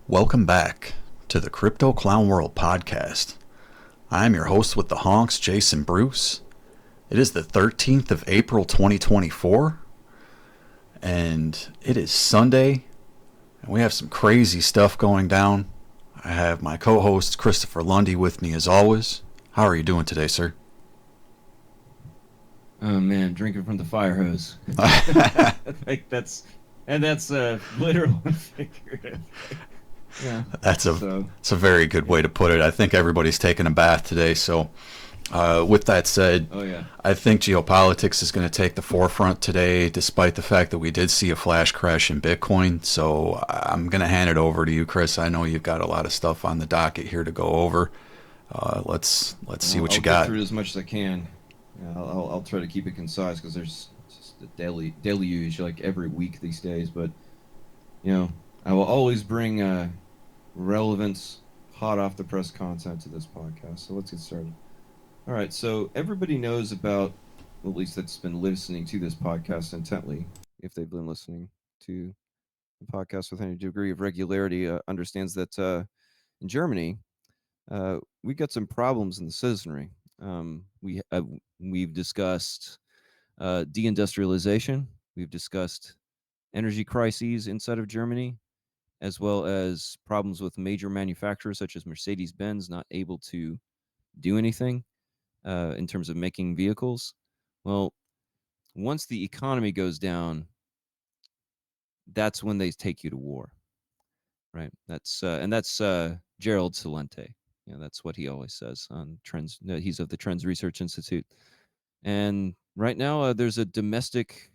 Welcome back to the Crypto Clown World podcast. I am your host with the honks, Jason Bruce. It is the 13th of April 2024, and it is Sunday, and we have some crazy stuff going down. I have my co-host Christopher Lundy with me as always. How are you doing today, sir? Oh man, drinking from the fire hose. Like that's literal and figurative. Yeah. That's So a very good yeah. way to put it. I think everybody's taking a bath today. So, with that said, Oh yeah. I think geopolitics is going to take the forefront today, despite the fact that we did see a flash crash in Bitcoin. So, I'm going to hand it over to you, Chris. I know you've got a lot of stuff on the docket here to go over. Let's see what I'll you get got. through it as much as I can. Yeah, I'll try to keep it concise because there's just a daily deluge like every week these days. But you know, I will always bring relevant, hot off the press content to this podcast. So let's get started. All right. So everybody knows about, well, at least that's been listening to this podcast intently, if they've been listening to the podcast with any degree of regularity, understands that in Germany, we got some problems in the citizenry. We've discussed deindustrialization. We've discussed energy crises inside of Germany, as well as problems with major manufacturers such as Mercedes Benz not able to do anything in terms of making vehicles. Well, once the economy goes down, that's when they take you to war, right? That's Gerald Celente. That's what he always says on trends. He's of the Trends Research Institute, and right now there's a domestic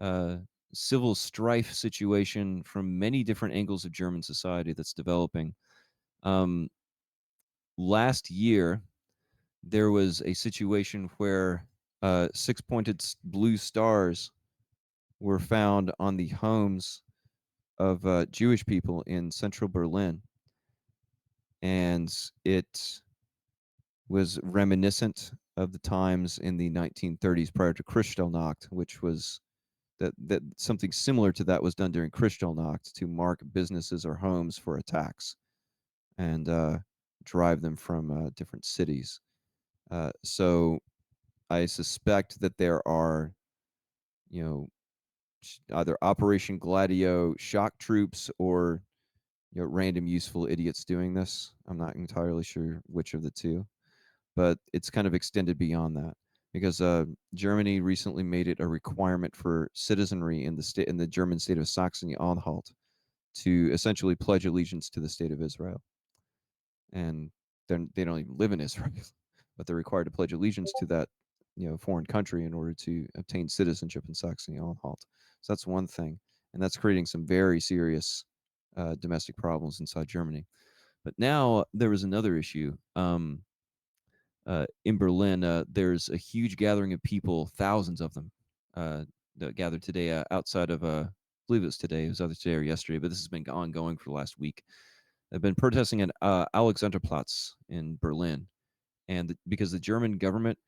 uh, civil strife situation from many different angles of German society that's developing. Um, Last year, there was a situation where six-pointed blue stars were found on the homes of Jewish people in central Berlin, and it was reminiscent of the times in the 1930s prior to Kristallnacht, which was that something similar to that was done during Kristallnacht to mark businesses or homes for attacks and drive them from different cities. So I suspect that there are, you know, either Operation Gladio shock troops or random useful idiots doing this. I'm not entirely sure which of the two, but it's kind of extended beyond that because Germany recently made it a requirement for citizenry in the German state of Saxony-Anhalt to essentially pledge allegiance to the state of Israel, and they don't even live in Israel, but they're required to pledge allegiance to that foreign country in order to obtain citizenship in Saxony-Anhalt. So that's one thing, and that's creating some very serious domestic problems inside Germany. But now there was another issue. In Berlin, there's a huge gathering of people, thousands of them, that gathered today outside of, I believe it was today, it was either today or yesterday, but this has been ongoing for the last week. They've been protesting at Alexanderplatz in Berlin, and because the German government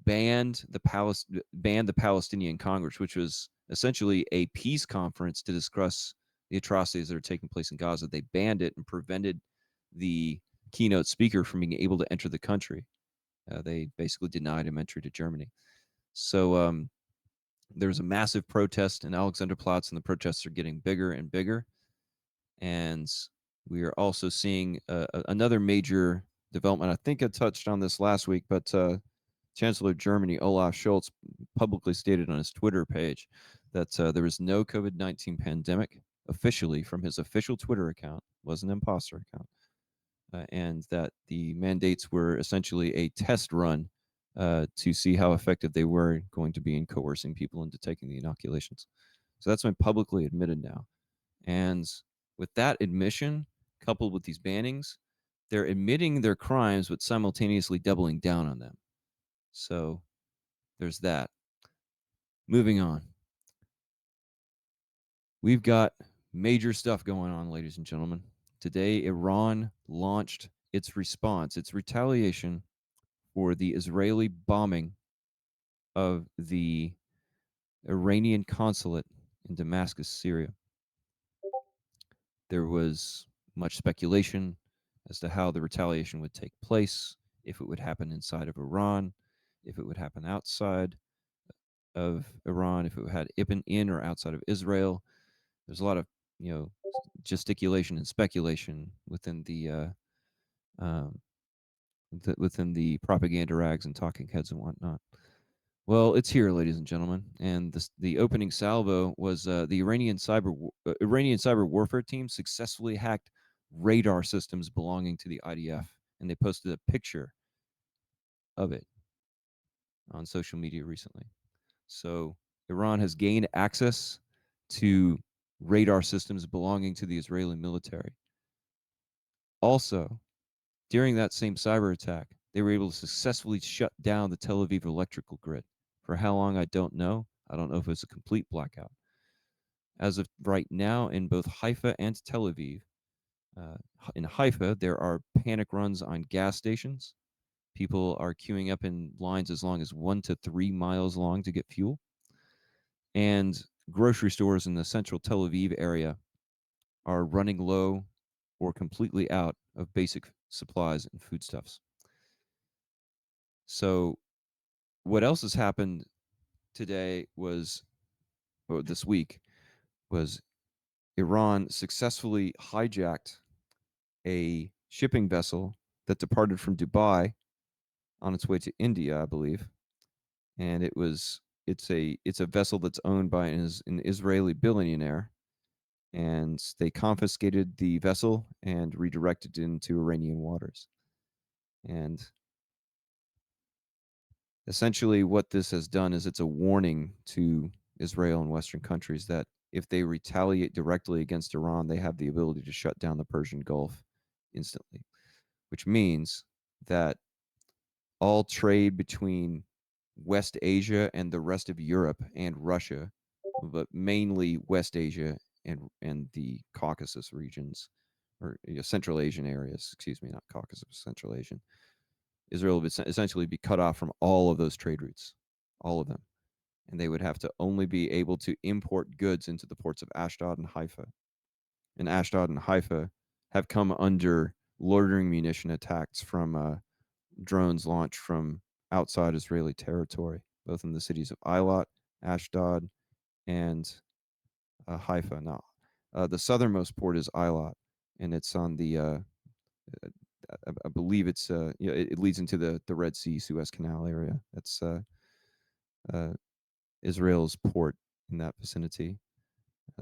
banned the Palestinian Congress, which was essentially a peace conference to discuss the atrocities that are taking place in Gaza. They banned it and prevented the keynote speaker from being able to enter the country. They basically denied him entry to Germany. So there's a massive protest in Alexanderplatz, and the protests are getting bigger and bigger. And we are also seeing another major development. I think I touched on this last week, but Chancellor of Germany Olaf Scholz publicly stated on his Twitter page that there was no COVID-19 pandemic officially from his official Twitter account, was an imposter account, and that the mandates were essentially a test run to see how effective they were going to be in coercing people into taking the inoculations. So that's been publicly admitted now. And with that admission, coupled with these bannings, they're admitting their crimes but simultaneously doubling down on them. So there's that. Moving on. We've got major stuff going on, ladies and gentlemen. Today, Iran launched its response, its retaliation for the Israeli bombing of the Iranian consulate in Damascus, Syria. There was much speculation as to how the retaliation would take place, if it would happen inside of Iran, if it would happen outside of Iran, if it had in or outside of Israel. There's a lot of you know gesticulation and speculation um, within the propaganda rags and talking heads and whatnot. Well, it's here, ladies and gentlemen, and the opening salvo was the Iranian cyber warfare team successfully hacked radar systems belonging to the IDF, and they posted a picture of it on social media recently. So Iran has gained access to radar systems belonging to the Israeli military. Also, during that same cyber attack, they were able to successfully shut down the Tel Aviv electrical grid. For how long, I don't know. I don't know if it's a complete blackout. As of right now, in both Haifa and Tel Aviv, in Haifa, there are panic runs on gas stations. People are queuing up in lines as long as 1 to 3 miles long to get fuel. And grocery stores in the central Tel Aviv area are running low or completely out of basic supplies and foodstuffs. So, what else has happened today was, or this week, was Iran successfully hijacked a shipping vessel that departed from Dubai on its way to India, I believe, and it's a vessel that's owned by an Israeli billionaire, and they confiscated the vessel and redirected it into Iranian waters. And essentially, what this has done is it's a warning to Israel and Western countries that if they retaliate directly against Iran, they have the ability to shut down the Persian Gulf instantly, which means that all trade between West Asia and the rest of Europe and Russia, but mainly West Asia and the Caucasus regions, or Central Asian areas. Excuse me, not Caucasus, Central Asian. Israel would essentially be cut off from all of those trade routes, all of them, and they would have to only be able to import goods into the ports of Ashdod and Haifa. And Ashdod and Haifa have come under loitering munition attacks from drones launched from outside Israeli territory, both in the cities of Eilat, Ashdod, and Haifa. Now, the southernmost port is Eilat, and it's on the I believe it's it leads into the Red Sea, Suez Canal area. That's uh, Israel's port in that vicinity.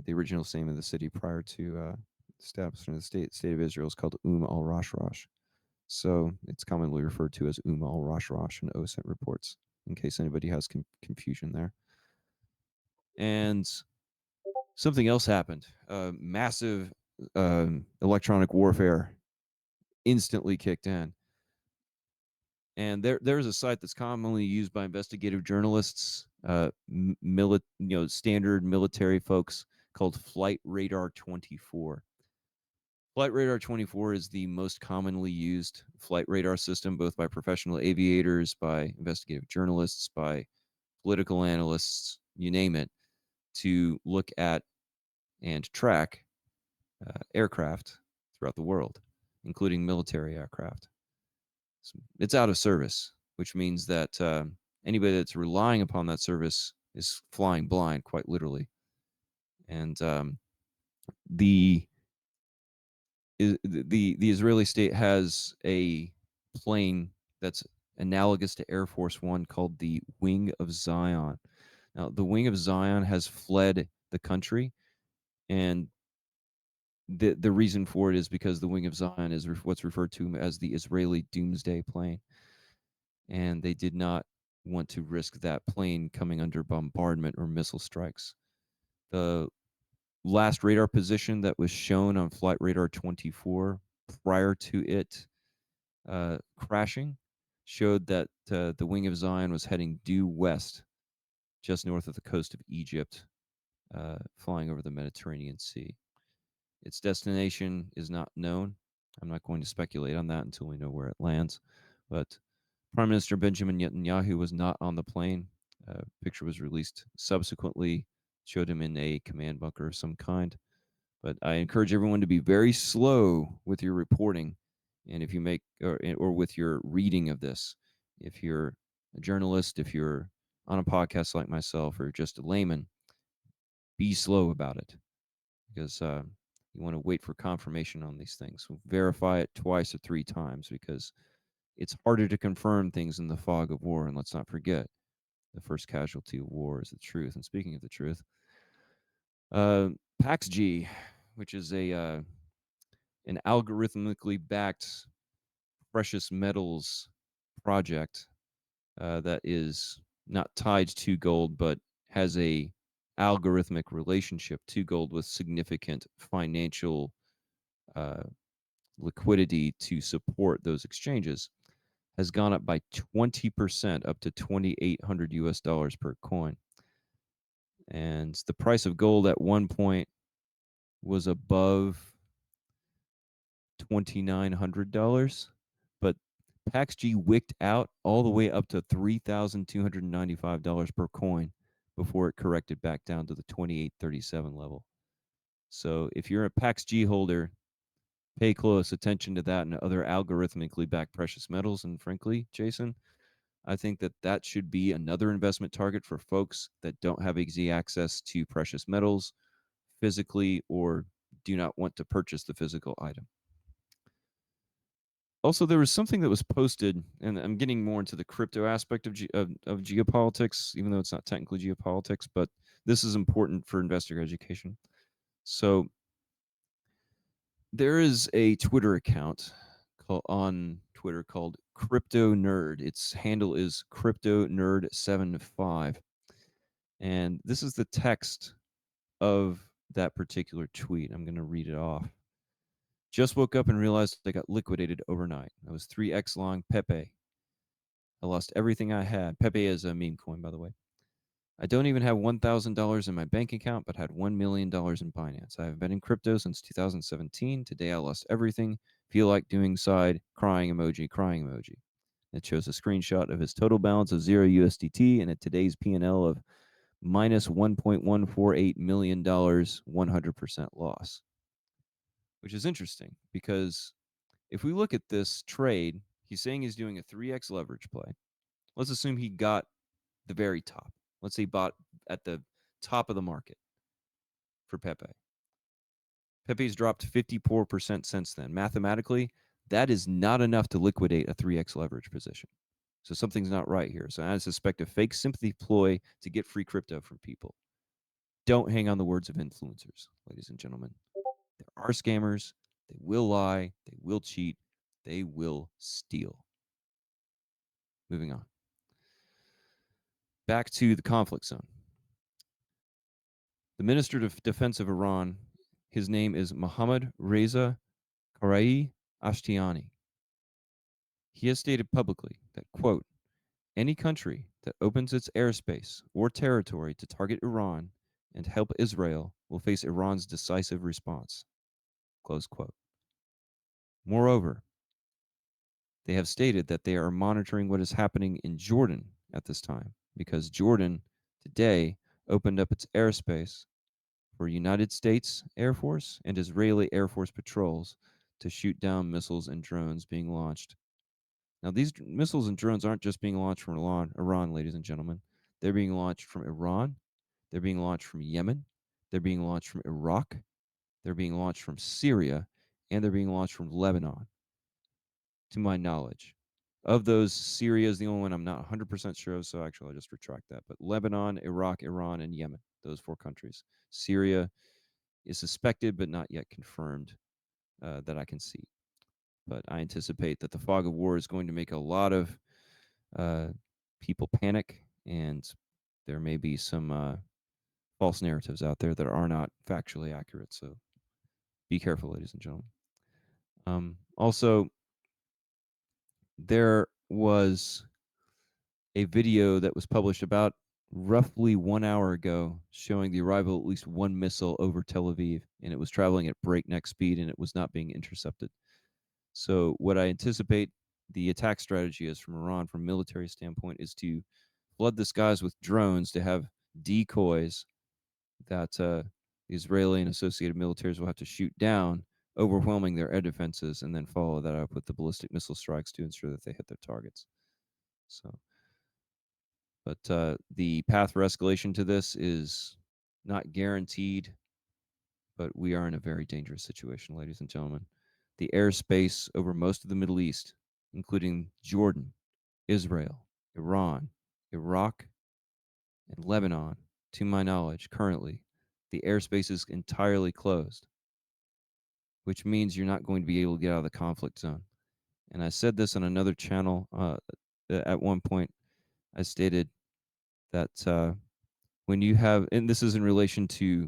The original name of the city prior to establishment of the state of Israel is called Al Rashrash. So it's commonly referred to as Al Rashrash in OSINT reports, in case anybody has confusion there. And something else happened. Massive electronic warfare instantly kicked in. And there's a site that's commonly used by investigative journalists, standard military folks, called Flight Radar 24. Flight Radar 24 is the most commonly used flight radar system, both by professional aviators, by investigative journalists, by political analysts, you name it, to look at and track aircraft throughout the world, including military aircraft. So it's out of service, which means that anybody that's relying upon that service is flying blind, quite literally. And the Israeli state has a plane that's analogous to Air Force One called the Wing of Zion. Now, the Wing of Zion has fled the country, and the reason for it is because the Wing of Zion is what's referred to as the Israeli Doomsday plane, and they did not want to risk that plane coming under bombardment or missile strikes. The last radar position that was shown on Flight Radar 24 prior to it crashing showed that the Wing of Zion was heading due west, just north of the coast of Egypt, flying over the Mediterranean Sea. Its destination is not known. I'm not going to speculate on that until we know where it lands. But Prime Minister Benjamin Netanyahu was not on the plane. A picture was released subsequently, showed him in a command bunker of some kind. But I encourage everyone to be very slow with your reporting, and if you make or with your reading of this. If you're a journalist, if you're on a podcast like myself, or just a layman, be slow about it, because you want to wait for confirmation on these things. Verify it twice or three times, because it's harder to confirm things in the fog of war. And let's not forget, the first casualty of war is the truth. And speaking of the truth, PaxG, which is an algorithmically backed precious metals project that is not tied to gold, but has a algorithmic relationship to gold with significant financial uh, liquidity to support those exchanges, has gone up by 20%, up to 2,800 US dollars per coin. And the price of gold at one point was above $2,900, but PaxG wicked out all the way up to $3,295 per coin before it corrected back down to the 2,837 level. So if you're a PaxG holder, pay close attention to that and other algorithmically backed precious metals. And frankly, Jason, I think that that should be another investment target for folks that don't have easy access to precious metals physically, or do not want to purchase the physical item. Also, there was something that was posted, and I'm getting more into the crypto aspect of geopolitics, even though it's not technically geopolitics, but this is important for investor education. So there is a Twitter account on Twitter called Crypto Nerd. Its handle is Crypto Nerd 75, and this is the text of that particular tweet. I'm going to read it off. Just woke up and realized I got liquidated overnight. I was 3x long Pepe. I lost everything I had. Pepe is a meme coin, by the way. I don't even have $1,000 in my bank account, but had $1 million in Binance. I have been in crypto since 2017. Today I lost everything. Feel like doing side, crying emoji, crying emoji. It shows a screenshot of his total balance of 0 USDT and at today's P&L of minus $1.148 million, 100% loss. Which is interesting, because if we look at this trade, he's saying he's doing a 3x leverage play. Let's assume he got the very top. Let's say he bought at the top of the market for Pepe. Pepe's dropped 54% since then. Mathematically, that is not enough to liquidate a 3x leverage position. So something's not right here. So I suspect a fake sympathy ploy to get free crypto from people. Don't hang on the words of influencers, ladies and gentlemen. There are scammers. They will lie. They will cheat. They will steal. Moving on. Back to the conflict zone. The Minister of Defense of Iran, his name is Mohammad Reza Karai Ashtiani. He has stated publicly that, quote, any country that opens its airspace or territory to target Iran and help Israel will face Iran's decisive response, close quote. Moreover, they have stated that they are monitoring what is happening in Jordan at this time, because Jordan today opened up its airspace for United States Air Force and Israeli Air Force patrols to shoot down missiles and drones being launched. Now, these missiles and drones aren't just being launched from Iran, ladies and gentlemen. They're being launched from Iran. They're being launched from Yemen. They're being launched from Iraq. They're being launched from Syria. And they're being launched from Lebanon, to my knowledge. Of those, Syria is the only one I'm not 100% sure of, so actually I'll just retract that. But Lebanon, Iraq, Iran, and Yemen, those four countries. Syria is suspected but not yet confirmed that I can see. But I anticipate that the fog of war is going to make a lot of people panic, and there may be some false narratives out there that are not factually accurate. So be careful, ladies and gentlemen. Also, there was a video that was published about roughly 1 hour ago showing the arrival of at least one missile over Tel Aviv, and it was traveling at breakneck speed and it was not being intercepted. So what I anticipate the attack strategy is from Iran, from a military standpoint, is to flood the skies with drones to have decoys that the Israeli and associated militaries will have to shoot down, overwhelming their air defenses, and then follow that up with the ballistic missile strikes to ensure that they hit their targets. So, but the path for escalation to this is not guaranteed, but we are in a very dangerous situation, ladies and gentlemen. The airspace over most of the Middle East, including Jordan, Israel, Iran, Iraq, and Lebanon, to my knowledge, currently, the airspace is entirely closed, which means you're not going to be able to get out of the conflict zone. And I said this on another channel at one point. I stated that when you have, and this is in relation to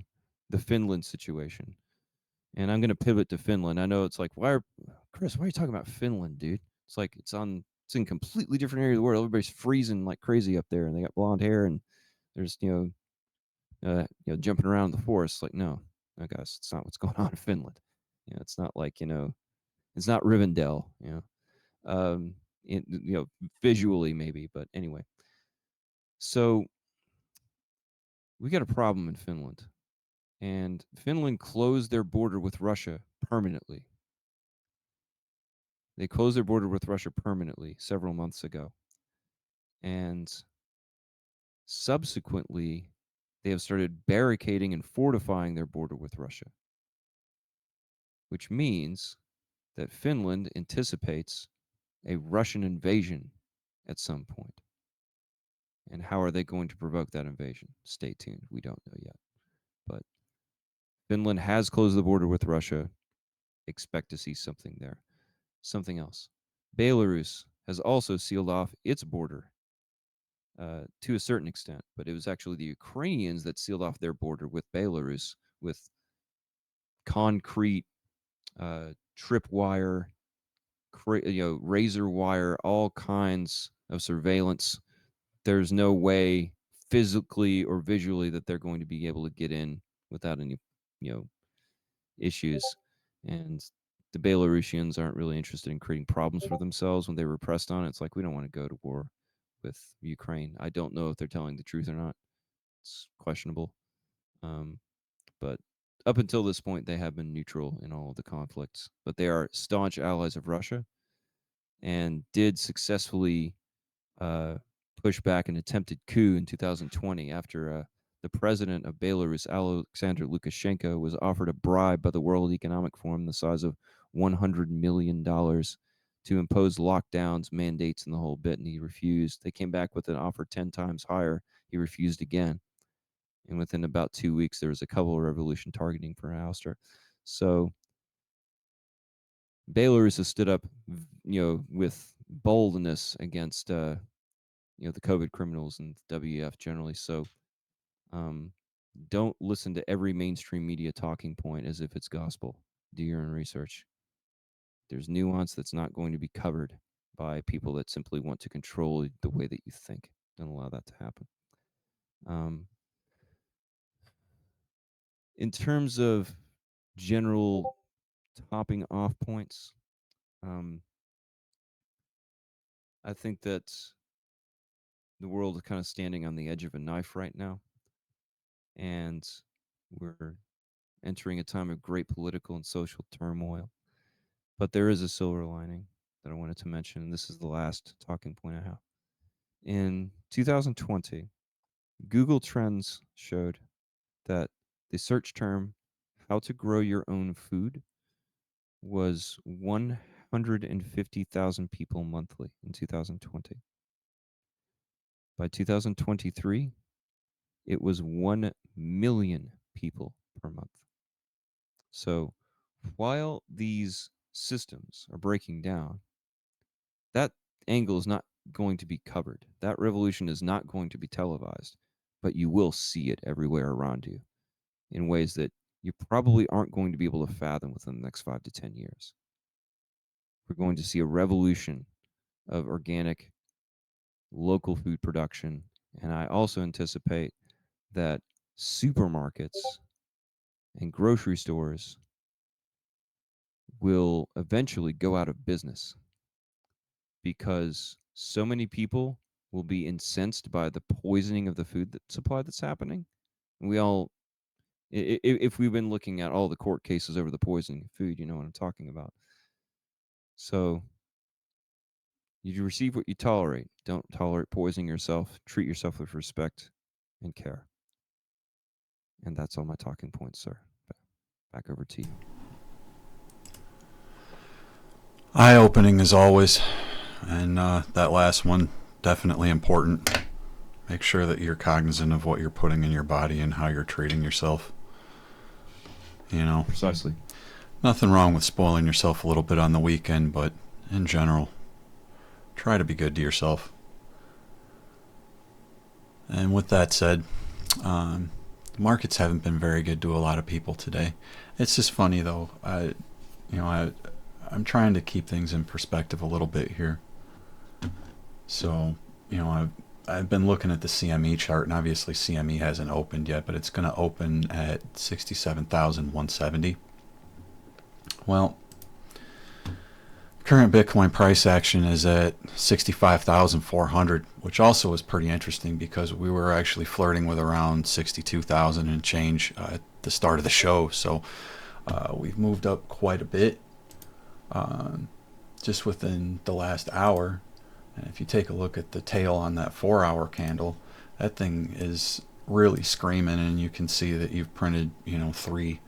the Finland situation, and I'm going to pivot to Finland. I know it's like, Chris, why are you talking about Finland, dude? It's like it's in a completely different area of the world. Everybody's freezing like crazy up there, and they got blonde hair, and there's jumping around in the forest. Like, no, guys, it's not what's going on in Finland. It's not like it's not Rivendell. Um, visually maybe, but anyway. So we got a problem in Finland, and Finland closed their border with Russia permanently. They closed their border with Russia permanently several months ago. And subsequently, they have started barricading and fortifying their border with Russia, which means that Finland anticipates a Russian invasion at some point. And how are they going to provoke that invasion? Stay tuned. We don't know yet. But Finland has closed the border with Russia. Expect to see something there. Something else. Belarus has also sealed off its border to a certain extent, but it was actually the Ukrainians that sealed off their border with Belarus with concrete, tripwire, razor wire, all kinds of surveillance. There's no way physically or visually that they're going to be able to get in without any, issues. And the Belarusians aren't really interested in creating problems for themselves when they were pressed on it. It's like, we don't want to go to war with Ukraine. I don't know if they're telling the truth or not. It's questionable. But up until this point, they have been neutral in all of the conflicts. But they are staunch allies of Russia and did successfully push back an attempted coup in 2020 after the president of Belarus, Alexander Lukashenko, was offered a bribe by the World Economic Forum the size of $100 million to impose lockdowns, mandates, and the whole bit, and he refused. They came back with an offer 10 times higher. He refused again. And within about 2 weeks, there was a couple of revolution targeting for an ouster. So Belarus has stood up, with boldness against, the COVID criminals and WEF generally. So don't listen to every mainstream media talking point as if it's gospel. Do your own research. There's nuance that's not going to be covered by people that simply want to control the way that you think. Don't allow that to happen. In terms of general topping off points, I think that the world is kind of standing on the edge of a knife right now. And we're entering a time of great political and social turmoil. But there is a silver lining that I wanted to mention, and this is the last talking point I have. In 2020, Google Trends showed that the search term "how to grow your own food" was 150,000 people monthly in 2020. By 2023, it was 1 million people per month. So while these systems are breaking down, that angle is not going to be covered. That revolution is not going to be televised, but you will see it everywhere around you in ways that you probably aren't going to be able to fathom within the next 5 to 10 years. We're going to see a revolution of organic, local food production. And I also anticipate that supermarkets and grocery stores will eventually go out of business because so many people will be incensed by the poisoning of the food supply that's happening. We all, If we've been looking at all the court cases over the poisoning of food, you know what I'm talking about. So you receive what you tolerate. Don't tolerate poisoning yourself. Treat yourself with respect and care. And that's all my talking points, sir. Back over to you. Eye-opening as always, and that last one, definitely important. Make sure that you're cognizant of what you're putting in your body and how you're treating yourself. You know, Precisely. nothing wrong with spoiling yourself a little bit on the weekend, but in general, try to be good to yourself. And with that said, the markets haven't been very good to a lot of people today. It's just funny though. I'm trying to keep things in perspective a little bit here. So, I've been looking at the CME chart, and obviously CME hasn't opened yet, but it's going to open at 67,170. Well, current Bitcoin price action is at 65,400, which also is pretty interesting because we were actually flirting with around 62,000 and change at the start of the show. So we've moved up quite a bit just within the last hour. And if you take a look at the tail on that 4-hour candle, that thing is really screaming, and you can see that you've printed, 3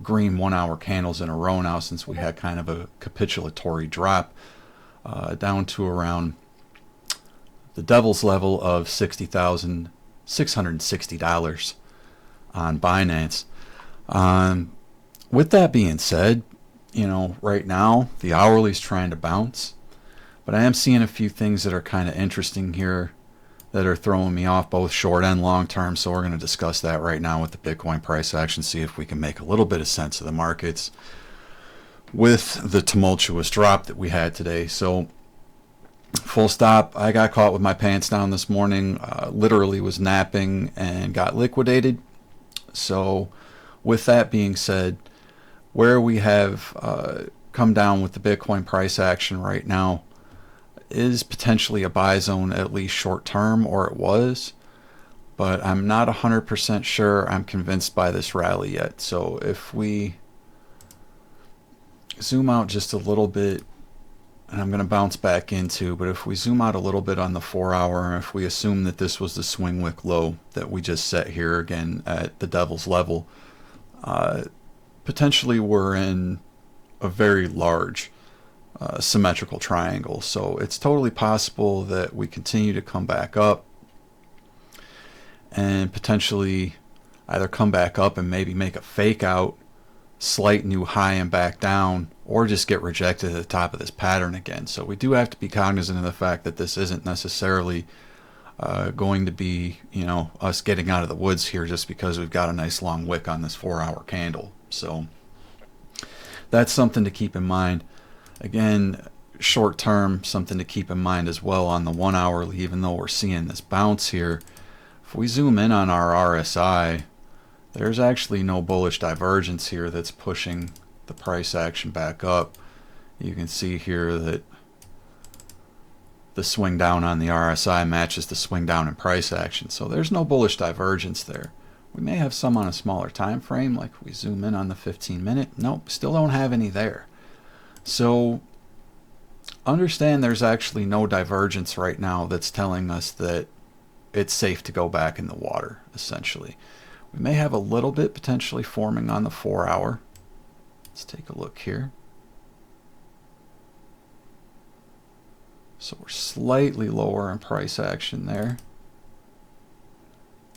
green 1-hour candles in a row now since we had kind of a capitulatory drop down to around the devil's level of $60,660 on Binance. With that being said, right now the hourly's trying to bounce. But I am seeing a few things that are kind of interesting here that are throwing me off, both short and long term. So we're going to discuss that right now with the Bitcoin price action, see if we can make a little bit of sense of the markets with the tumultuous drop that we had today. So full stop, I got caught with my pants down this morning, literally was napping and got liquidated. So with that being said, where we have come down with the Bitcoin price action right now is potentially a buy zone, at least short term, or it was, but I'm not 100% sure I'm convinced by this rally yet. So if we zoom out just a little bit, and I'm going to bounce back into, but if we zoom out a little bit on the 4-hour, if we assume that this was the swing wick low that we just set here again at the devil's level, potentially we're in a very large symmetrical triangle. So it's totally possible that we continue to come back up and potentially either come back up and maybe make a fake out, slight new high and back down, or just get rejected at the top of this pattern again. So we do have to be cognizant of the fact that this isn't necessarily going to be, us getting out of the woods here just because we've got a nice long wick on this 4-hour candle. So that's something to keep in mind. Again, short term, something to keep in mind as well on the 1-hourly, even though we're seeing this bounce here. If we zoom in on our RSI, there's actually no bullish divergence here that's pushing the price action back up. You can see here that the swing down on the RSI matches the swing down in price action. So there's no bullish divergence there. We may have some on a smaller time frame, like we zoom in on the 15-minute. Nope, still don't have any there. So understand there's actually no divergence right now that's telling us that it's safe to go back in the water, essentially. We may have a little bit potentially forming on the 4-hour. Let's take a look here. So we're slightly lower in price action there.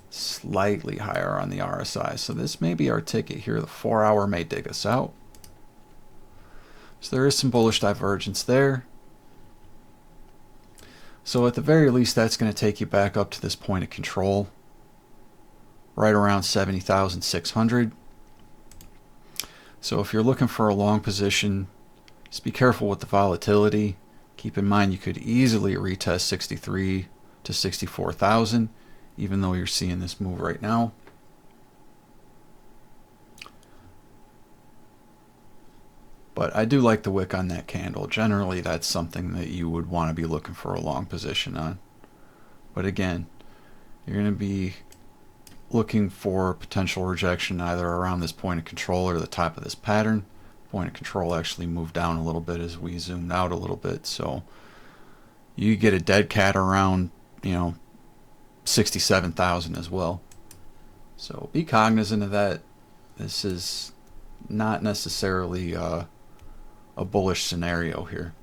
Slightly higher on the RSI. So this may be our ticket here. The 4-hour may dig us out. So there is some bullish divergence there. So at the very least, that's going to take you back up to this point of control, right around 70,600. So if you're looking for a long position, just be careful with the volatility. Keep in mind you could easily retest 63 to 64,000, even though you're seeing this move right now. But I do like the wick on that candle. Generally, that's something that you would want to be looking for a long position on. But again, you're going to be looking for potential rejection either around this point of control or the top of this pattern. Point of control actually moved down a little bit as we zoomed out a little bit, so you get a dead cat around 67,000 as well. So be cognizant of that. This is not necessarily a bullish scenario here.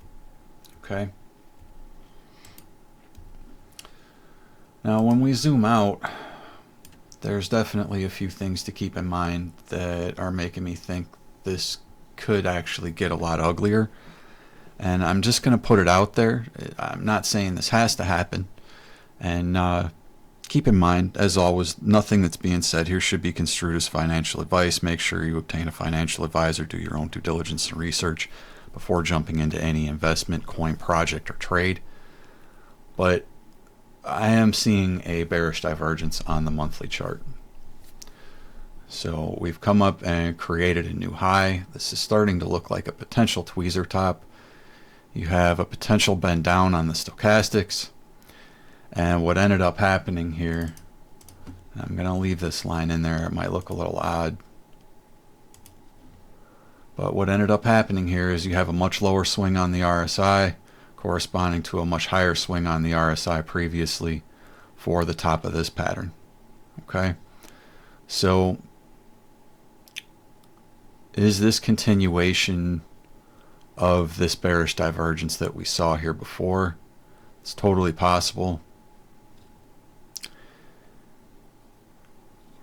Okay. Now when we zoom out, there's definitely a few things to keep in mind that are making me think this could actually get a lot uglier. And I'm just going to put it out there. I'm not saying this has to happen. And keep in mind, as always, nothing that's being said here should be construed as financial advice. Make sure you obtain a financial advisor, do your own due diligence and research before jumping into any investment, coin, project, or trade. But I am seeing a bearish divergence on the monthly chart. So we've come up and created a new high. This is starting to look like a potential tweezer top. You have a potential bend down on the stochastics. And what ended up happening here, I'm going to leave this line in there. It might look a little odd. But what ended up happening here is you have a much lower swing on the RSI, corresponding to a much higher swing on the RSI previously for the top of this pattern. Okay, so is this continuation of this bearish divergence that we saw here before? It's totally possible.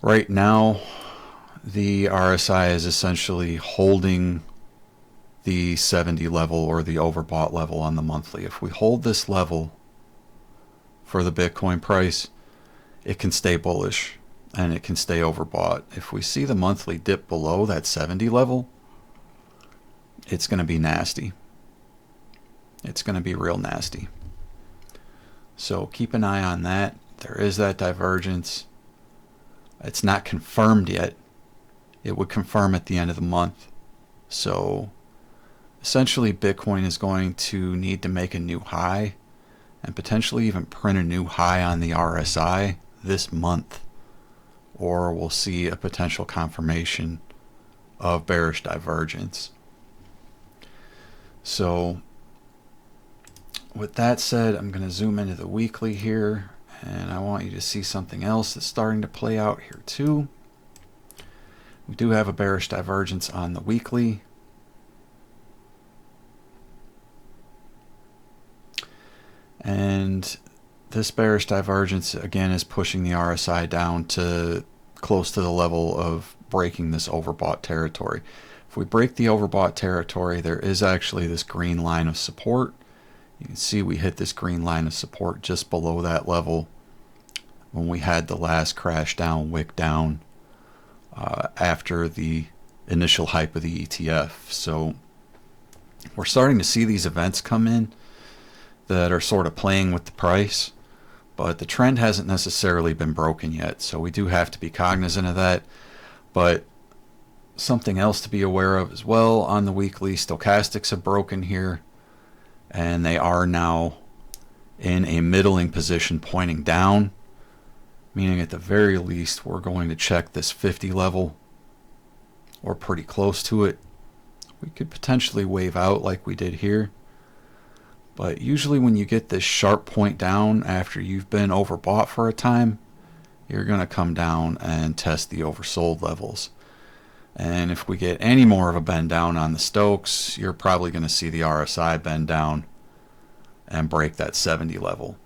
Right now, the RSI is essentially holding the 70 level or the overbought level on the monthly. If we hold this level for the Bitcoin price, it can stay bullish and it can stay overbought. If we see the monthly dip below that 70 level, it's going to be nasty. It's going to be real nasty. So keep an eye on that. There is that divergence. It's not confirmed yet. It would confirm at the end of the month. So essentially, Bitcoin is going to need to make a new high and potentially even print a new high on the RSI this month, or we'll see a potential confirmation of bearish divergence. So with that said, I'm going to zoom into the weekly here, and I want you to see something else that's starting to play out here too. We do have a bearish divergence on the weekly. And this bearish divergence again is pushing the RSI down to close to the level of breaking this overbought territory. If we break the overbought territory, there is actually this green line of support. You can see we hit this green line of support just below that level when we had the last crash down, wick down after the initial hype of the ETF. So we're starting to see these events come in that are sort of playing with the price, but the trend hasn't necessarily been broken yet. So we do have to be cognizant of that. But something else to be aware of as well, on the weekly, stochastics have broken here, and they are now in a middling position pointing down, meaning at the very least we're going to check this 50 level or pretty close to it. We could potentially wave out like we did here, but usually when you get this sharp point down after you've been overbought for a time, you're going to come down and test the oversold levels. And if we get any more of a bend down on the Stokes, you're probably going to see the RSI bend down and break that 70 level.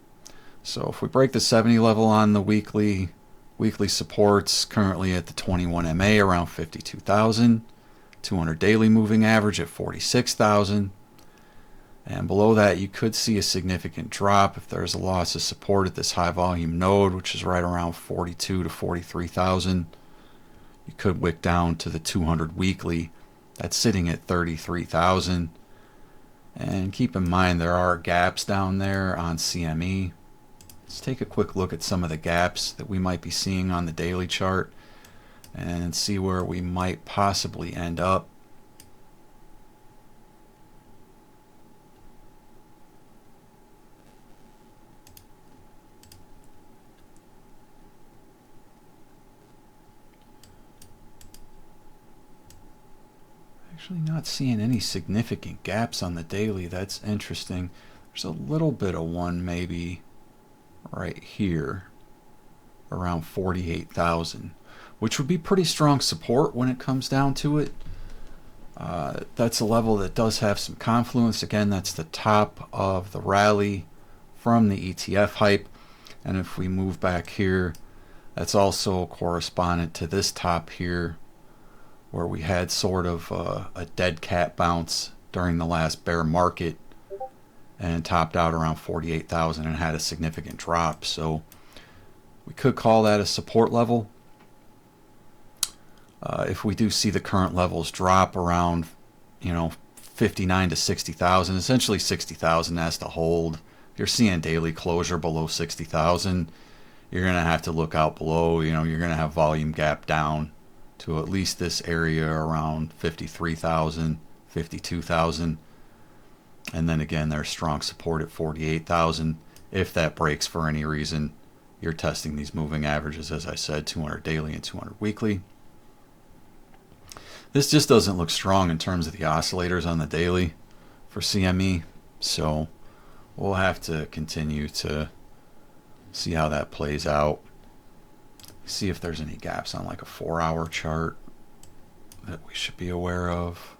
So if we break the 70 level on the weekly supports currently at the 21 MA around 52,000, 200 daily moving average at 46,000, and below that you could see a significant drop if there's a loss of support at this high volume node, which is right around 42 to 43,000. You could wick down to the 200 weekly. That's sitting at 33,000. And keep in mind there are gaps down there on CME. Let's take a quick look at some of the gaps that we might be seeing on the daily chart and see where we might possibly end up. Actually not seeing any significant gaps on the daily. That's interesting. There's a little bit of one maybe right here around 48,000, which would be pretty strong support when it comes down to it. That's a level that does have some confluence. Again, that's the top of the rally from the ETF hype. And if we move back here, that's also correspondent to this top here, where we had sort of a dead cat bounce during the last bear market and topped out around 48,000 and had a significant drop. So we could call that a support level. If we do see the current levels drop around, 59 to 60,000, essentially 60,000 has to hold. If you're seeing daily closure below 60,000, you're going to have to look out below. You're going to have volume gap down to at least this area around 53,000, 52,000. And then again, there's strong support at 48,000. If that breaks for any reason, you're testing these moving averages, as I said, 200 daily and 200 weekly. This just doesn't look strong in terms of the oscillators on the daily for CME. So we'll have to continue to see how that plays out. See if there's any gaps on like a 4-hour chart that we should be aware of.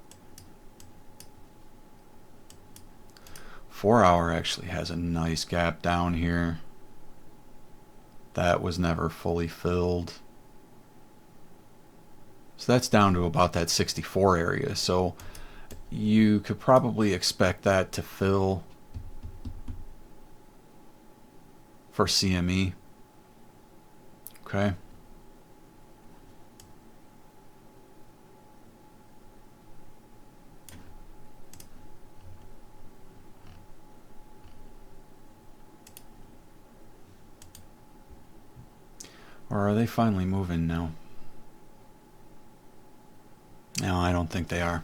4-hour actually has a nice gap down here. That was never fully filled. So that's down to about that 64 area. So you could probably expect that to fill for CME. Okay. Or are they finally moving now? No, I don't think they are.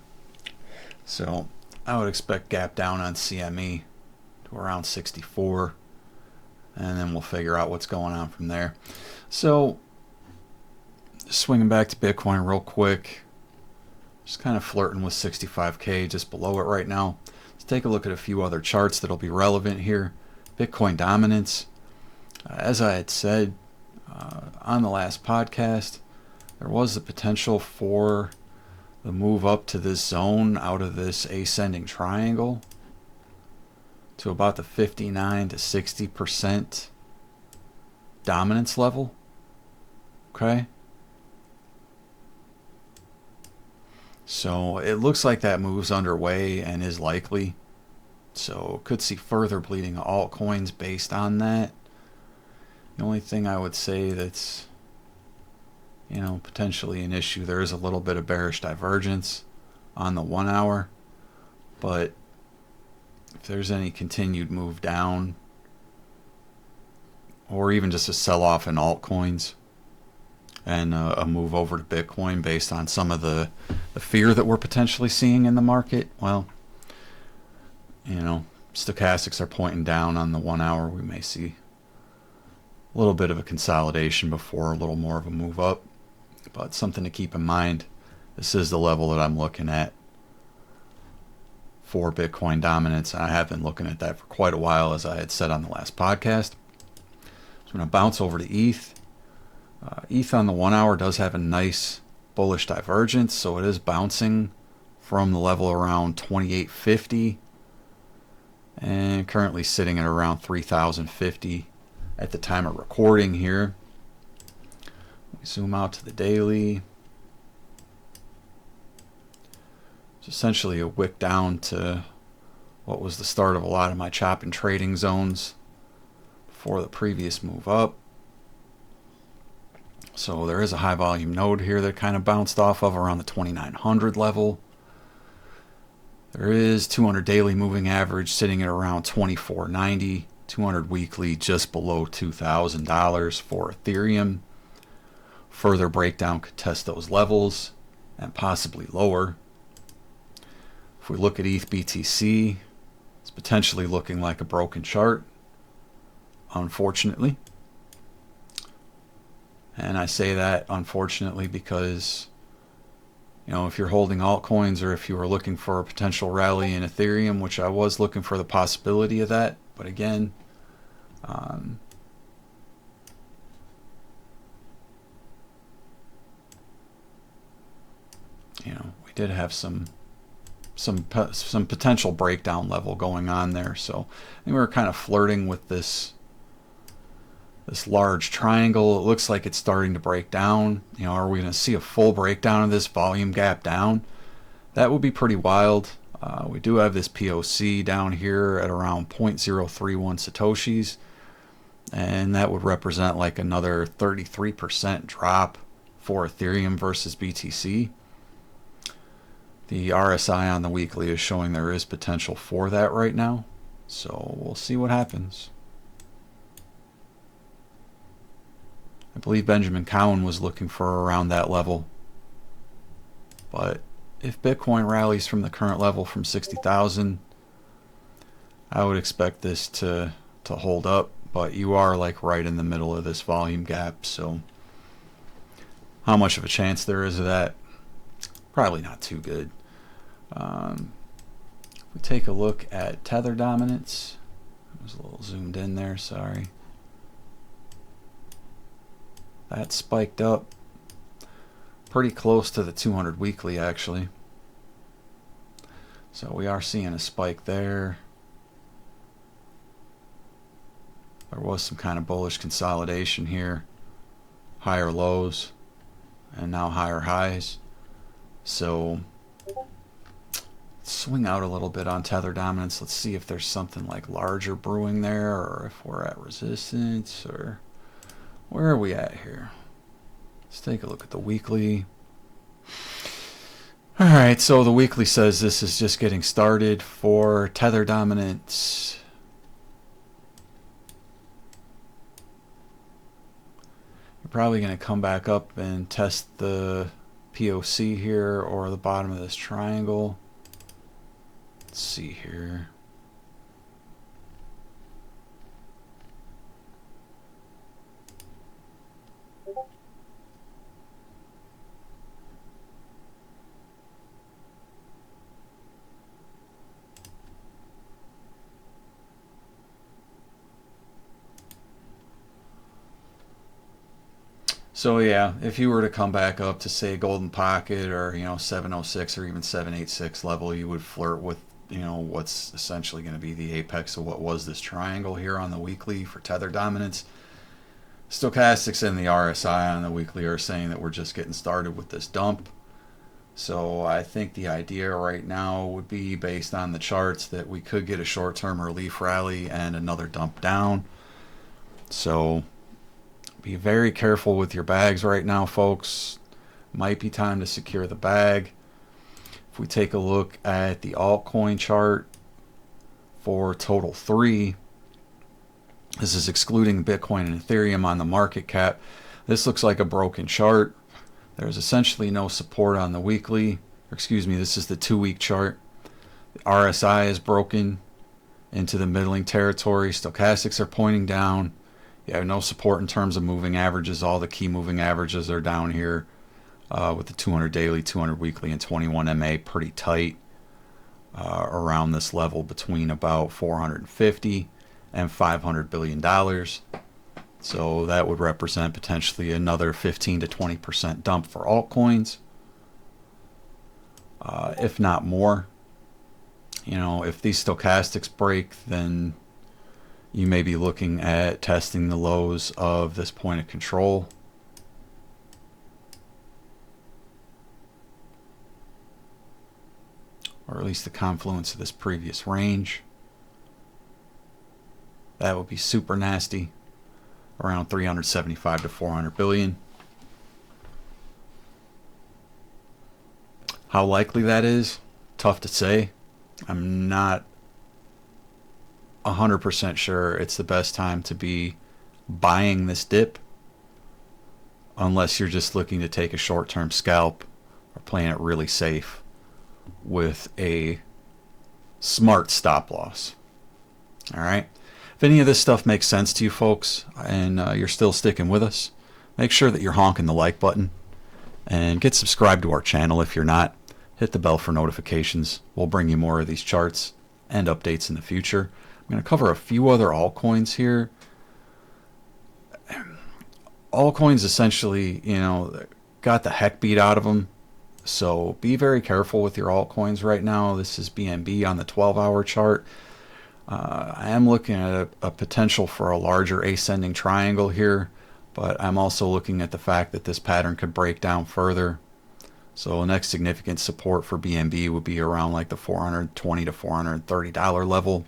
So I would expect gap down on CME to around 64. And then we'll figure out what's going on from there. So swinging back to Bitcoin real quick. Just kind of flirting with 65K just below it right now. Let's take a look at a few other charts that'll be relevant here. Bitcoin dominance. As I had said on the last podcast, there was the potential for the move up to this zone out of this ascending triangle to about the 59 to 60% dominance level. Okay. So it looks like that move's underway and is likely. So could see further bleeding of altcoins based on that. The only thing I would say that's, potentially an issue, there is a little bit of bearish divergence on the 1 hour. But if there's any continued move down, or even just a sell-off in altcoins, and a move over to Bitcoin based on some of the fear that we're potentially seeing in the market, well, stochastics are pointing down on the 1 hour. We may see a little bit of a consolidation before a little more of a move up. But something to keep in mind, this is the level that I'm looking at for Bitcoin dominance. I have been looking at that for quite a while, as I had said on the last podcast. So I'm going to bounce over to ETH. ETH on the 1 hour does have a nice bullish divergence, so it is bouncing from the level around 2850 and currently sitting at around 3050 at the time of recording here. We zoom out to the daily. It's essentially a wick down to what was the start of a lot of my chop and trading zones before the previous move up. So there is a high volume node here that kind of bounced off of around the 2900 level. There is 200 daily moving average sitting at around 2490, 200 weekly just below $2,000 for Ethereum. Further breakdown could test those levels and possibly lower. If we look at ETH BTC, it's potentially looking like a broken chart, unfortunately. And I say that unfortunately because You know, if you're holding altcoins or if you were looking for a potential rally in Ethereum, which I was looking for the possibility of that, but again, you know, we did have some potential breakdown level going on there. So I think we were kind of flirting with this large triangle. It looks like it's starting to break down. You know, are we going to see a full breakdown of this volume gap down? That would be pretty wild. We do have this POC down here at around 0.031 Satoshis, and that would represent like another 33% drop for Ethereum versus BTC. The RSI on the weekly is showing there is potential for that right now, so we'll see what happens. I believe Benjamin Cowan was looking for around that level, but if Bitcoin rallies from the current level from 60,000, I would expect this to hold up, but you are like right in the middle of this volume gap, so how much of a chance there is of that? Probably not too good. We take a look at tether dominance. I was a little zoomed in there, sorry. That spiked up pretty close to the 200 weekly actually. So we are seeing a spike there. There was some kind of bullish consolidation here. Higher lows and now higher highs. So swing out a little bit on tether dominance. Let's see if there's something like larger brewing there, or if we're at resistance, or where are we at here? Let's take a look at the weekly. Alright, so the weekly says this is just getting started for tether dominance. You're probably going to come back up and test the POC here, or the bottom of this triangle. Let's see here. So yeah, if you were to come back up to say golden pocket, or 706 or even 786 level, you would flirt with what's essentially going to be the apex of what was this triangle here on the weekly for tether dominance. Stochastics and the RSI on the weekly are saying that we're just getting started with this dump. So I think the idea right now would be, based on the charts, that we could get a short-term relief rally and another dump down. So be very careful with your bags right now, folks. Might be time to secure the bag. If we take a look at the altcoin chart for total 3, this is excluding Bitcoin and Ethereum on the market cap. This looks like a broken chart. There's essentially no support on the weekly. Excuse me, this is the 2-week chart. The RSI is broken into the middling territory. Stochastics are pointing down. You have no support in terms of moving averages. All the key moving averages are down here with the 200 daily, 200 weekly, and 21 MA pretty tight around this level between about 450 and $500 billion. So that would represent potentially another 15 to 20% dump for altcoins, if not more. If these stochastics break, then you may be looking at testing the lows of this point of control. Or at least the confluence of this previous range. That would be super nasty. Around 375 to 400 billion. How likely that is, tough to say. I'm not 100% sure it's the best time to be buying this dip, unless you're just looking to take a short-term scalp or playing it really safe with a smart stop loss. All right. If any of this stuff makes sense to you folks, and you're still sticking with us, make sure that you're honking the like button. And get subscribed to our channel if you're not. Hit the bell for notifications. We'll bring you more of these charts and updates in the future. I'm going to cover a few other altcoins here. Altcoins essentially, got the heck beat out of them. So be very careful with your altcoins right now. This is BNB on the 12-hour chart. I am looking at a potential for a larger ascending triangle here, but I'm also looking at the fact that this pattern could break down further. So the next significant support for BNB would be around like the $420 to $430 level,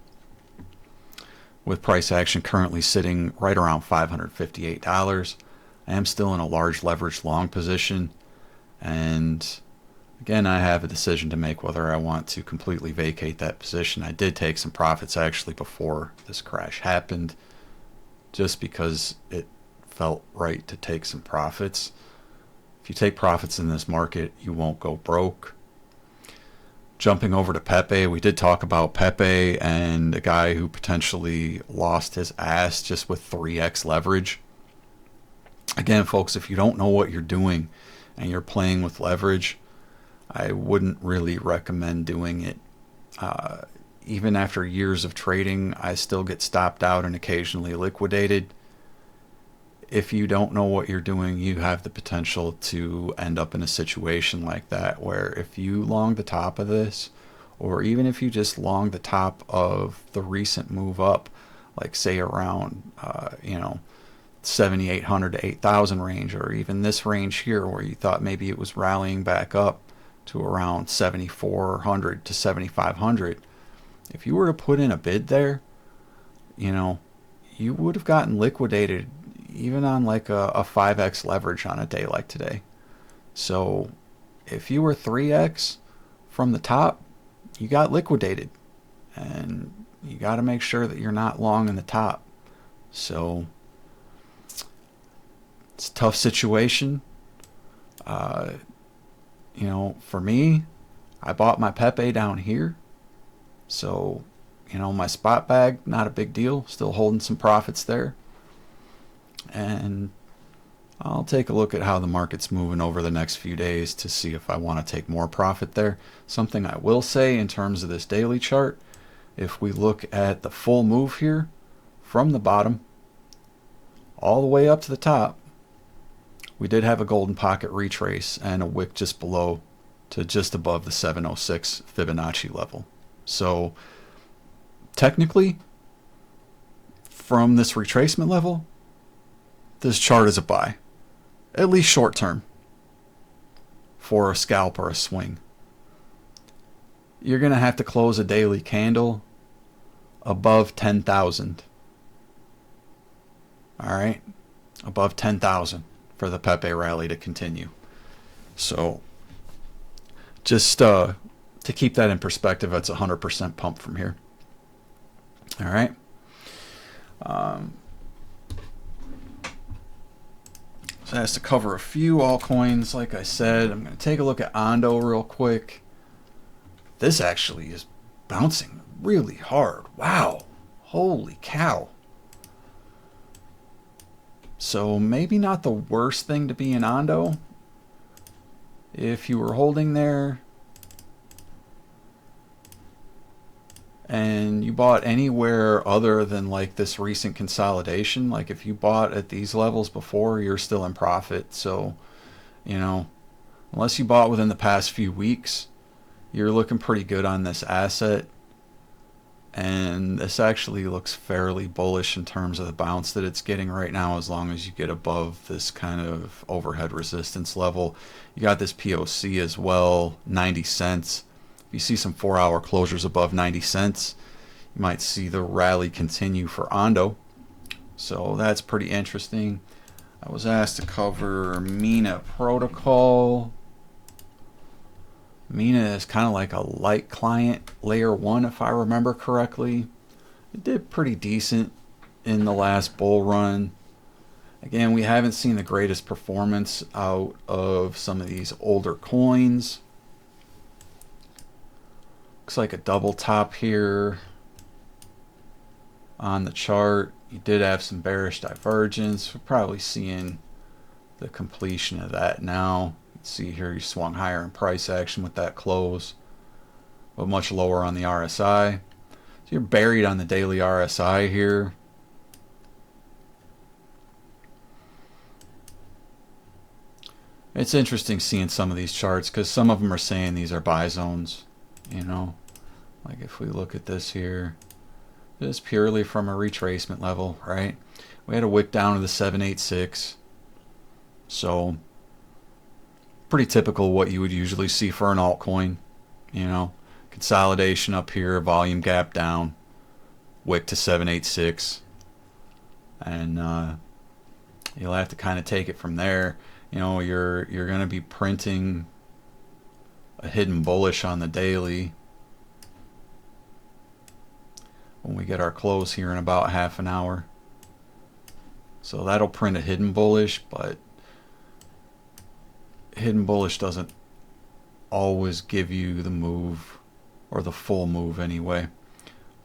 with price action currently sitting right around $558. I am still in a large leveraged long position, and again, I have a decision to make whether I want to completely vacate that position. I did take some profits actually before this crash happened, just because it felt right to take some profits. If you take profits in this market, you won't go broke. Jumping over to Pepe, we did talk about Pepe and a guy who potentially lost his ass just with 3x leverage. Again, folks, if you don't know what you're doing and you're playing with leverage, I wouldn't really recommend doing it. Even after years of trading, I still get stopped out and occasionally liquidated. If you don't know what you're doing, you have the potential to end up in a situation like that, where if you long the top of this, or even if you just long the top of the recent move up, like say around 7,800 to 8,000 range, or even this range here where you thought maybe it was rallying back up to around 7,400 to 7,500, if you were to put in a bid there, you would have gotten liquidated even on like a 5x leverage on a day like today. So if you were 3x from the top, you got liquidated, and you got to make sure that you're not long in the top. So it's a tough situation. For me, I bought my Pepe down here. So, my spot bag, not a big deal. Still holding some profits there. And I'll take a look at how the market's moving over the next few days to see if I want to take more profit there. Something I will say in terms of this daily chart, if we look at the full move here from the bottom all the way up to the top, we did have a golden pocket retrace and a wick just below to just above the 706 Fibonacci level. So technically, from this retracement level, this chart is a buy, at least short term, for a scalp or a swing. You're going to have to close a daily candle above 10,000. All right, above 10,000 for the Pepe rally to continue. So just to keep that in perspective, that's 100% pump from here. All right. So it has to cover a few altcoins. Like I said, I'm going to take a look at Ondo real quick. This actually is bouncing really hard. Wow. Holy cow. So maybe not the worst thing to be in Ondo. If you were holding there and you bought anywhere other than like this recent consolidation, like if you bought at these levels before, you're still in profit. So, unless you bought within the past few weeks, you're looking pretty good on this asset. And this actually looks fairly bullish in terms of the bounce that it's getting right now, as long as you get above this kind of overhead resistance level. You got this POC as well, 90 cents. If you see some 4-hour closures above 90 cents, you might see the rally continue for Ondo. So that's pretty interesting. I was asked to cover Mina Protocol. Mina is kind of like a light client, layer 1 if I remember correctly. It did pretty decent in the last bull run. Again, we haven't seen the greatest performance out of some of these older coins. Looks like a double top here on the chart. You did have some bearish divergence. We're probably seeing the completion of that now. See here, you swung higher in price action with that close, but much lower on the RSI. So you're buried on the daily RSI here. It's interesting seeing some of these charts because some of them are saying these are buy zones. You know, like if we look at this here, this is purely from a retracement level, right? We had a wick down to the 786. So pretty typical what you would usually see for an altcoin. You know, consolidation up here, volume gap down, wick to 786, and you'll have to kind of take it from there. You know, you're going to be printing a hidden bullish on the daily when we get our close here in about half an hour. So that'll print a hidden bullish, but hidden bullish doesn't always give you the move, or the full move anyway.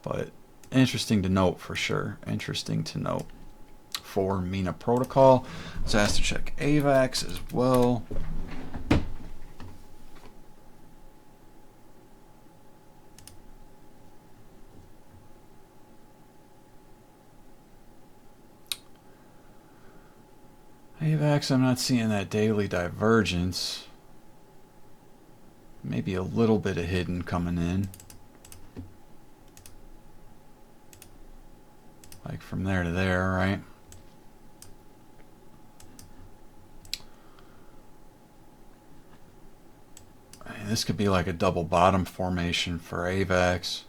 But interesting to note for sure. Interesting to note. For Mina Protocol, let's ask to check AVAX as well. AVAX, I'm not seeing that daily divergence. Maybe a little bit of hidden coming in. Like from there to there, right? I mean, this could be like a double bottom formation for AVAX.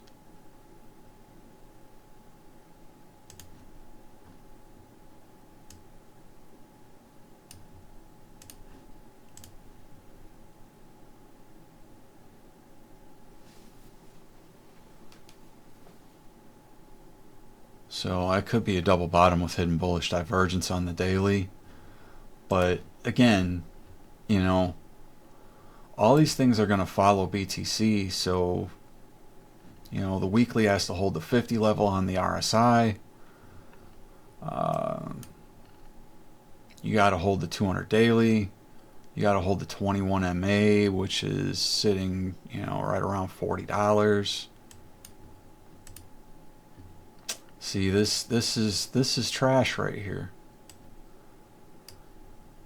So I could be a double bottom with hidden bullish divergence on the daily. But again, you know, all these things are going to follow BTC. So, you know, the weekly has to hold the 50 level on the RSI. You got to hold the 200 daily. You got to hold the 21 MA, which is sitting, you know, right around $40. See, this is trash right here.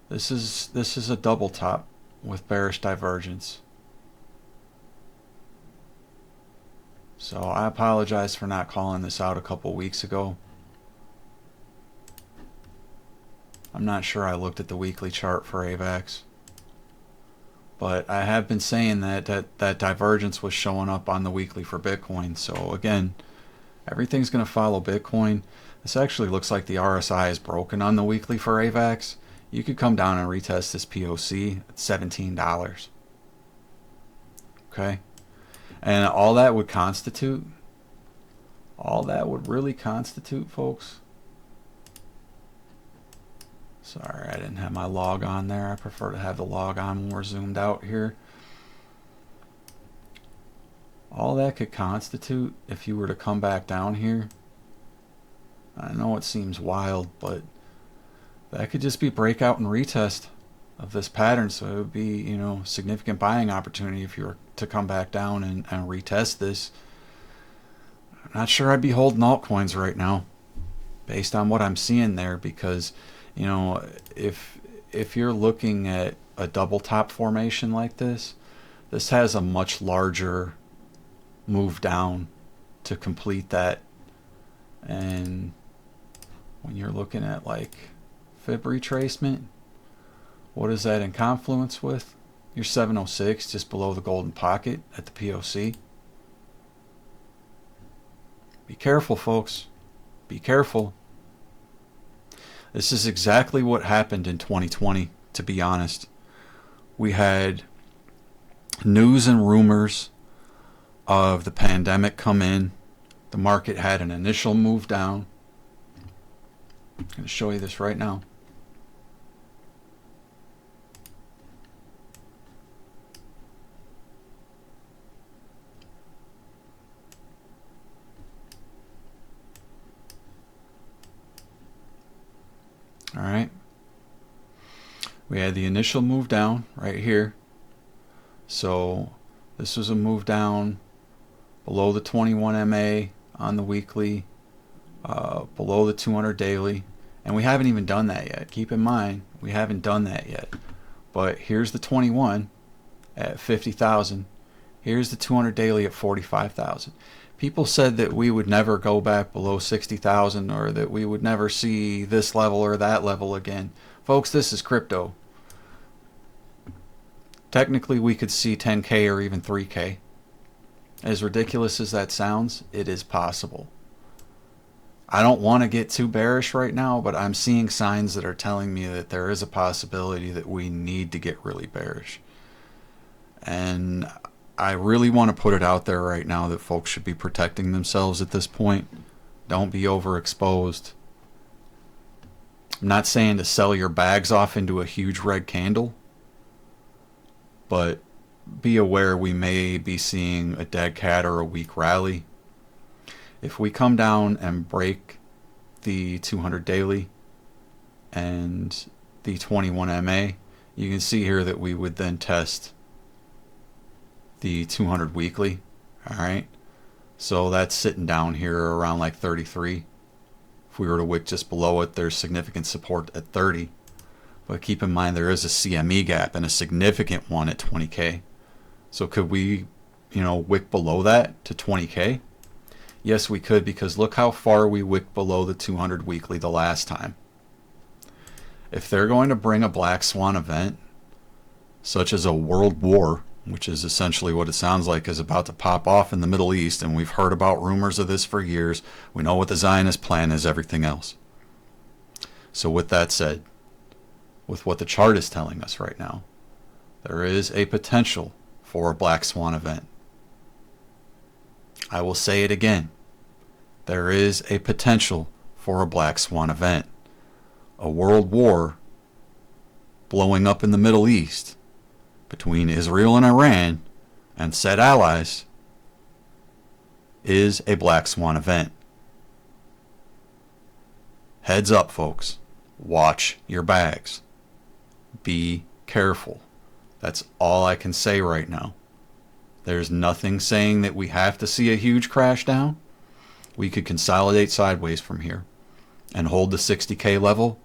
This is a double top with bearish divergence. So I apologize for not calling this out a couple weeks ago. I'm not sure I looked at the weekly chart for AVAX. But I have been saying that divergence was showing up on the weekly for Bitcoin. So again, everything's going to follow Bitcoin. This actually looks like the RSI is broken on the weekly for AVAX. You could come down and retest this POC at $17. Okay? And all that would really constitute, folks. Sorry, I didn't have my log on there. I prefer to have the log on when we're zoomed out here. All that could constitute, if you were to come back down here, I know it seems wild, but that could just be breakout and retest of this pattern. So it would be, you know, significant buying opportunity if you were to come back down and retest this. I'm not sure I'd be holding altcoins right now based on what I'm seeing there, because, you know, if you're looking at a double top formation like this, this has a much larger move down to complete that. And when you're looking at like fib retracement, what is that in confluence with? Your 706 just below the golden pocket at the POC. Be careful, folks. Be careful. This is exactly what happened in 2020, to be honest. We had news and rumors of the pandemic come in. The market had an initial move down. I'm going to show you this right now. All right. We had the initial move down right here. So this was a move down below the 21 MA on the weekly, below the 200 daily. And we haven't even done that yet. Keep in mind, we haven't done that yet. But here's the 21 at 50,000. Here's the 200 daily at 45,000. People said that we would never go back below 60,000 or that we would never see this level or that level again. Folks, this is crypto. Technically, we could see 10K or even 3K. As ridiculous as that sounds, it is possible. I don't want to get too bearish right now, but I'm seeing signs that are telling me that there is a possibility that we need to get really bearish. And I really want to put it out there right now that folks should be protecting themselves at this point. Don't be overexposed. I'm not saying to sell your bags off into a huge red candle, but be aware we may be seeing a dead cat or a weak rally. If we come down and break the 200 daily and the 21 MA, you can see here that we would then test the 200 weekly. Alright, so that's sitting down here around like 33. If we were to wick just below it, there's significant support at 30. But keep in mind there is a CME gap and a significant one at 20K. So could we, wick below that to 20K? Yes, we could, because look how far we wicked below the 200 weekly the last time. If they're going to bring a black swan event, such as a world war, which is essentially what it sounds like is about to pop off in the Middle East, and we've heard about rumors of this for years. We know what the Zionist plan is, everything else. So with that said, with what the chart is telling us right now, there is a potential for a black swan event. I will say it again. There is a potential for a black swan event. A world war blowing up in the Middle East between Israel and Iran and said allies is a black swan event. Heads up, folks. Watch your bags. Be careful. That's all I can say right now. There's nothing saying that we have to see a huge crash down. We could consolidate sideways from here and hold the 60K level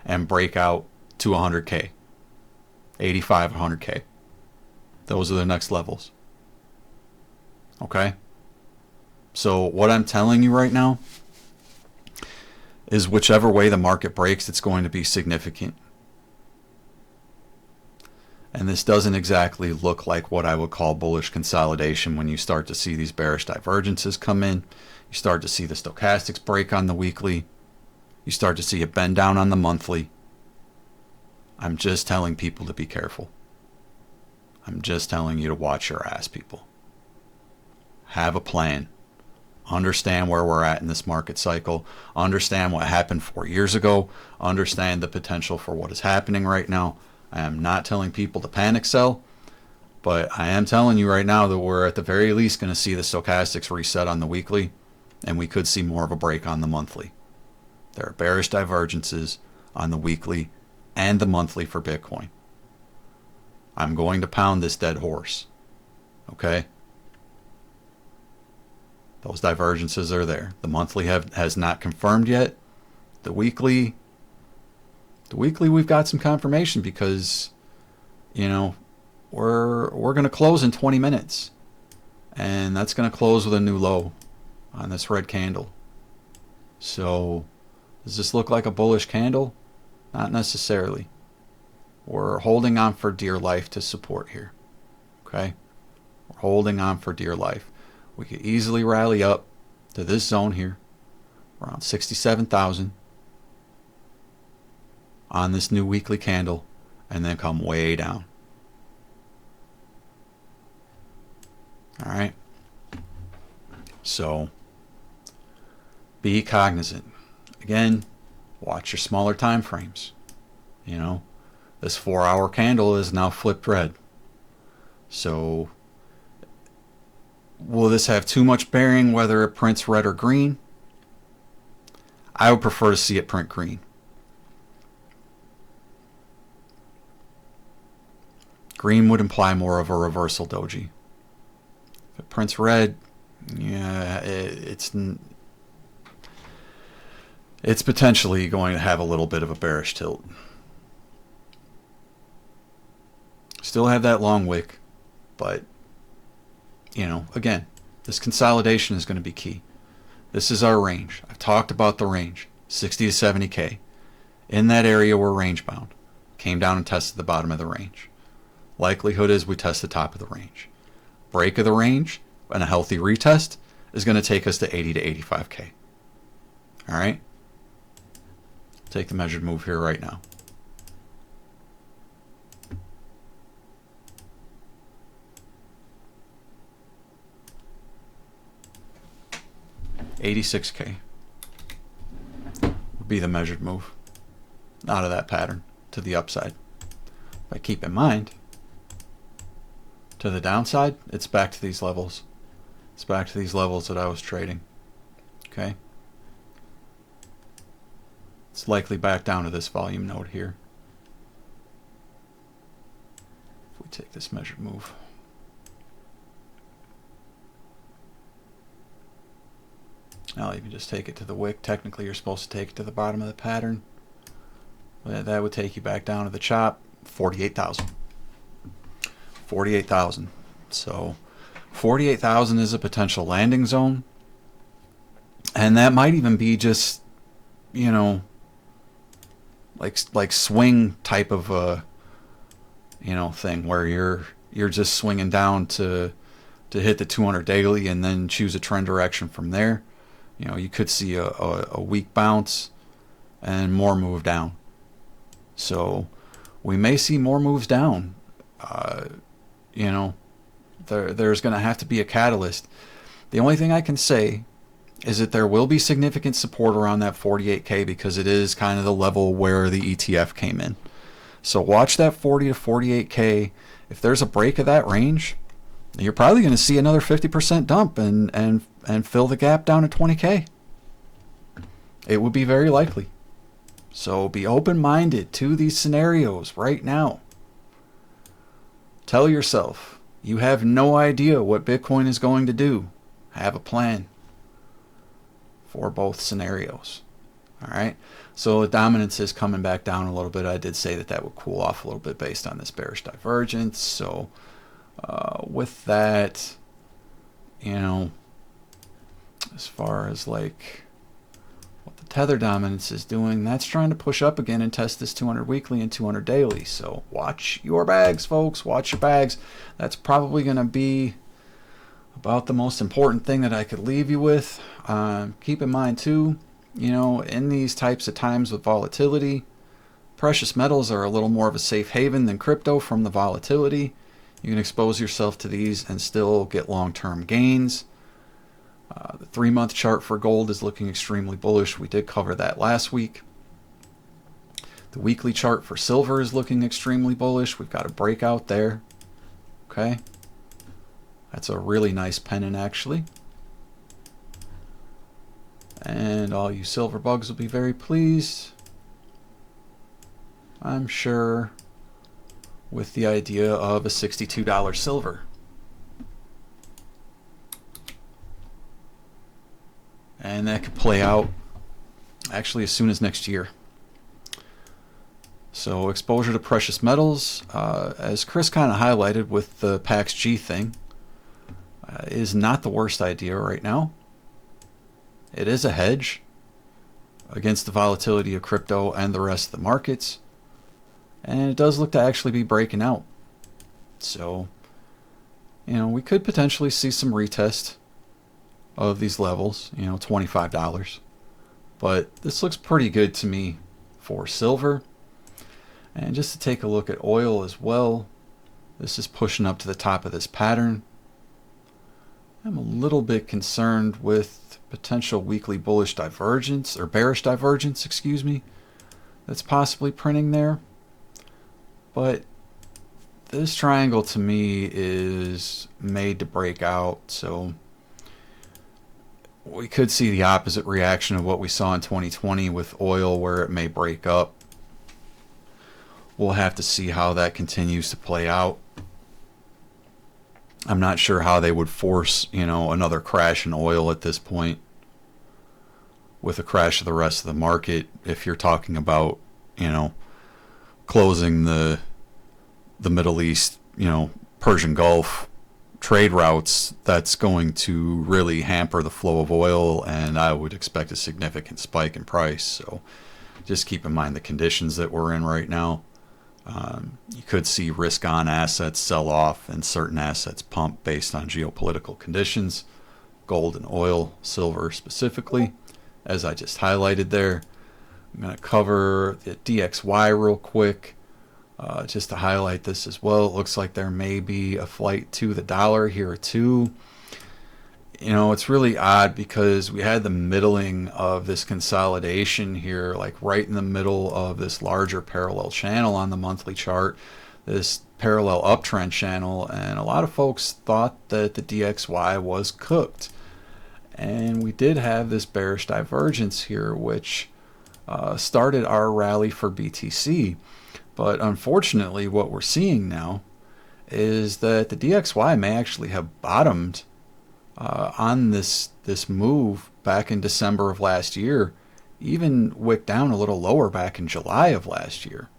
and break out to 100K. 85, 100K. Those are the next levels. Okay? So what I'm telling you right now is whichever way the market breaks, it's going to be significant. And this doesn't exactly look like what I would call bullish consolidation when you start to see these bearish divergences come in. You start to see the stochastics break on the weekly. You start to see it bend down on the monthly. I'm just telling people to be careful. I'm just telling you to watch your ass, people. Have a plan. Understand where we're at in this market cycle. Understand what happened 4 years ago. Understand the potential for what is happening right now. I am not telling people to panic sell, but I am telling you right now that we're at the very least going to see the stochastics reset on the weekly, and we could see more of a break on the monthly. There are bearish divergences on the weekly and the monthly for Bitcoin. I'm going to pound this dead horse. Okay? Those divergences are there. The monthly has not confirmed yet. The weekly we've got some confirmation because, we're going to close in 20 minutes. And that's going to close with a new low on this red candle. So, does this look like a bullish candle? Not necessarily. We're holding on for dear life to support here. Okay? We're holding on for dear life. We could easily rally up to this zone here, around 67,000 on this new weekly candle, and then come way down. All right? So, be cognizant. Again, watch your smaller time frames. This 4-hour candle is now flipped red. So, will this have too much bearing whether it prints red or green? I would prefer to see it print green. Green would imply more of a reversal doji. If it prints red, yeah, it's potentially going to have a little bit of a bearish tilt. Still have that long wick, but, again, this consolidation is going to be key. This is our range. I've talked about the range, 60 to 70K. In that area, we're range bound. Came down and tested the bottom of the range. Likelihood is we test the top of the range. Break of the range and a healthy retest is going to take us to 80 to 85K. All right? Take the measured move here right now. $86K would be the measured move out of that pattern to the upside. But keep in mind, to the downside, it's back to these levels. It's back to these levels that I was trading. Okay? It's likely back down to this volume node here. If we take this measured move. Now you can just take it to the wick. Technically, you're supposed to take it to the bottom of the pattern. But that would take you back down to the chop. 48,000. 48,000. So 48,000 is a potential landing zone. And that might even be just, like swing type of a, thing where you're just swinging down to hit the 200 daily and then choose a trend direction from there. You could see a weak bounce and more move down. So we may see more moves down. There's going to have to be a catalyst. The only thing I can say is that there will be significant support around that 48K because it is kind of the level where the ETF came in. So watch that 40 to 48K. If there's a break of that range, you're probably going to see another 50% dump and fill the gap down to 20K. It would be very likely. So be open-minded to these scenarios right now. Tell yourself, you have no idea what Bitcoin is going to do. Have a plan for both scenarios. All right. So the dominance is coming back down a little bit. I did say that would cool off a little bit based on this bearish divergence. So with that, as far as like what the tether dominance is doing, that's trying to push up again and test this 200 weekly and 200 daily. So watch your bags, folks. Watch your bags. That's probably going to be about the most important thing that I could leave you with. Keep in mind too, in these types of times with volatility, precious metals are a little more of a safe haven than crypto from the volatility. You can expose yourself to these and still get long-term gains. The 3-month chart for gold is looking extremely bullish. We did cover that last week. The weekly chart for silver is looking extremely bullish. We've got a breakout there. Okay. That's a really nice pennant, actually. And all you silver bugs will be very pleased, I'm sure, with the idea of a $62 silver. And that could play out actually as soon as next year. So exposure to precious metals, as Chris kind of highlighted with the PAX G thing, is not the worst idea right now. It is a hedge against the volatility of crypto and the rest of the markets. And it does look to actually be breaking out. So, we could potentially see some retest of these levels, $25. But this looks pretty good to me for silver. And just to take a look at oil as well, this is pushing up to the top of this pattern. I'm a little bit concerned with potential weekly bullish divergence, or bearish divergence, excuse me, that's possibly printing there. But this triangle to me is made to break out, so we could see the opposite reaction of what we saw in 2020 with oil, where it may break up. We'll have to see how that continues to play out. I'm not sure how they would force, another crash in oil at this point with a crash of the rest of the market. If you're talking about, closing the Middle East, Persian Gulf trade routes, that's going to really hamper the flow of oil, and I would expect a significant spike in price. So just keep in mind the conditions that we're in right now. You could see risk-on assets sell off and certain assets pump based on geopolitical conditions, gold and oil, silver specifically, as I just highlighted there. I'm going to cover the DXY real quick, just to highlight this as well. It looks like there may be a flight to the dollar here too. It's really odd because we had the middling of this consolidation here, like right in the middle of this larger parallel channel on the monthly chart, this parallel uptrend channel, and a lot of folks thought that the DXY was cooked. And we did have this bearish divergence here, which started our rally for BTC. But unfortunately, what we're seeing now is that the DXY may actually have bottomed on this move back in December of last year, even wicked down a little lower back in July of last year.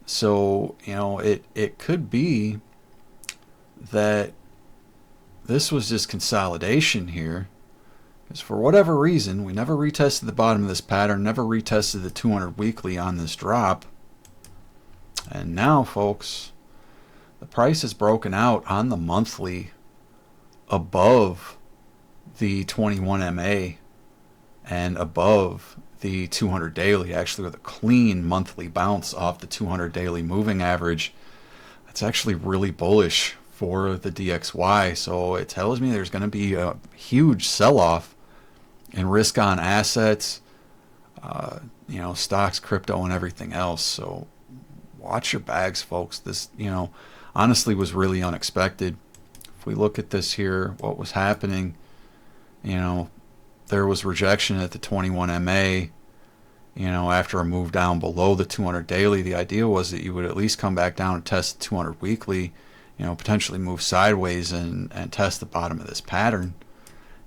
So, it could be that this was just consolidation here, because for whatever reason, we never retested the bottom of this pattern, never retested the 200 weekly on this drop. And now, folks, the price is broken out on the monthly above the 21 MA and above the 200 daily, actually with a clean monthly bounce off the 200 daily moving average. That's actually really bullish for the DXY. So it tells me there's going to be a huge sell-off in risk-on assets, stocks, crypto, and everything else. So watch your bags, folks. This, honestly was really unexpected. If we look at this here, what was happening, there was rejection at the 21 MA, after a move down below the 200 daily. The idea was that you would at least come back down and test the 200 weekly, potentially move sideways and test the bottom of this pattern.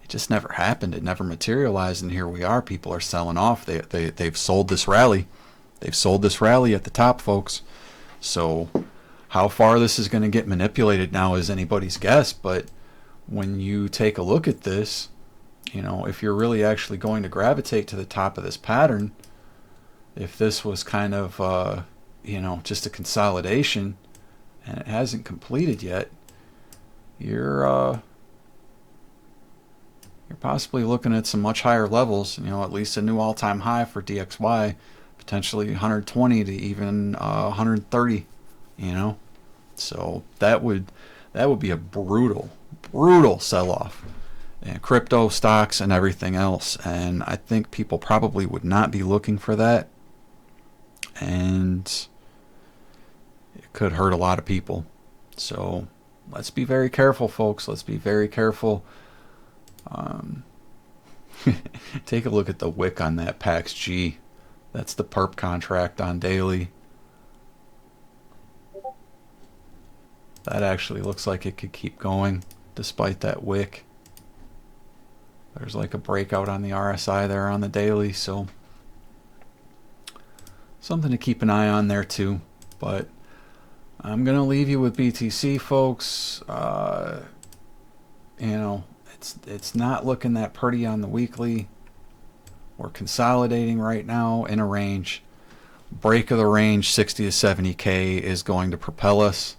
It just never happened. It never materialized, and here we are. People are selling off. They've sold this rally. They've sold this rally at the top, folks. So how far this is going to get manipulated now is anybody's guess. But when you take a look at this, if you're really actually going to gravitate to the top of this pattern, if this was kind of, just a consolidation and it hasn't completed yet, you're possibly looking at some much higher levels, at least a new all-time high for DXY, potentially 120 to even 130, So that would be a brutal sell-off. And crypto, stocks, and everything else. And I think people probably would not be looking for that. And it could hurt a lot of people. So let's be very careful, folks. Let's be very careful. Take a look at the wick on that PAX G. That's the perp contract on daily. That actually looks like it could keep going despite that wick. There's like a breakout on the RSI there on the daily, so something to keep an eye on there too. But I'm going to leave you with BTC, folks. It's not looking that pretty on the weekly. We're consolidating right now in a range. Break of the range, 60 to 70K, is going to propel us.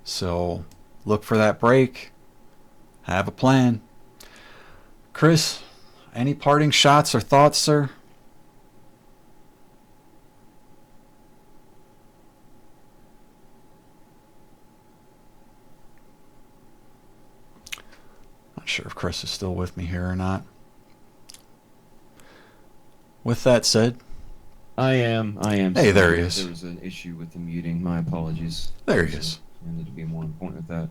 So look for that break. Have a plan. Chris, any parting shots or thoughts, sir? Not sure if Chris is still with me here or not. With that said, I am. Hey, there he is. There was an issue with the muting. My apologies. There he is. I need to be more on point with that.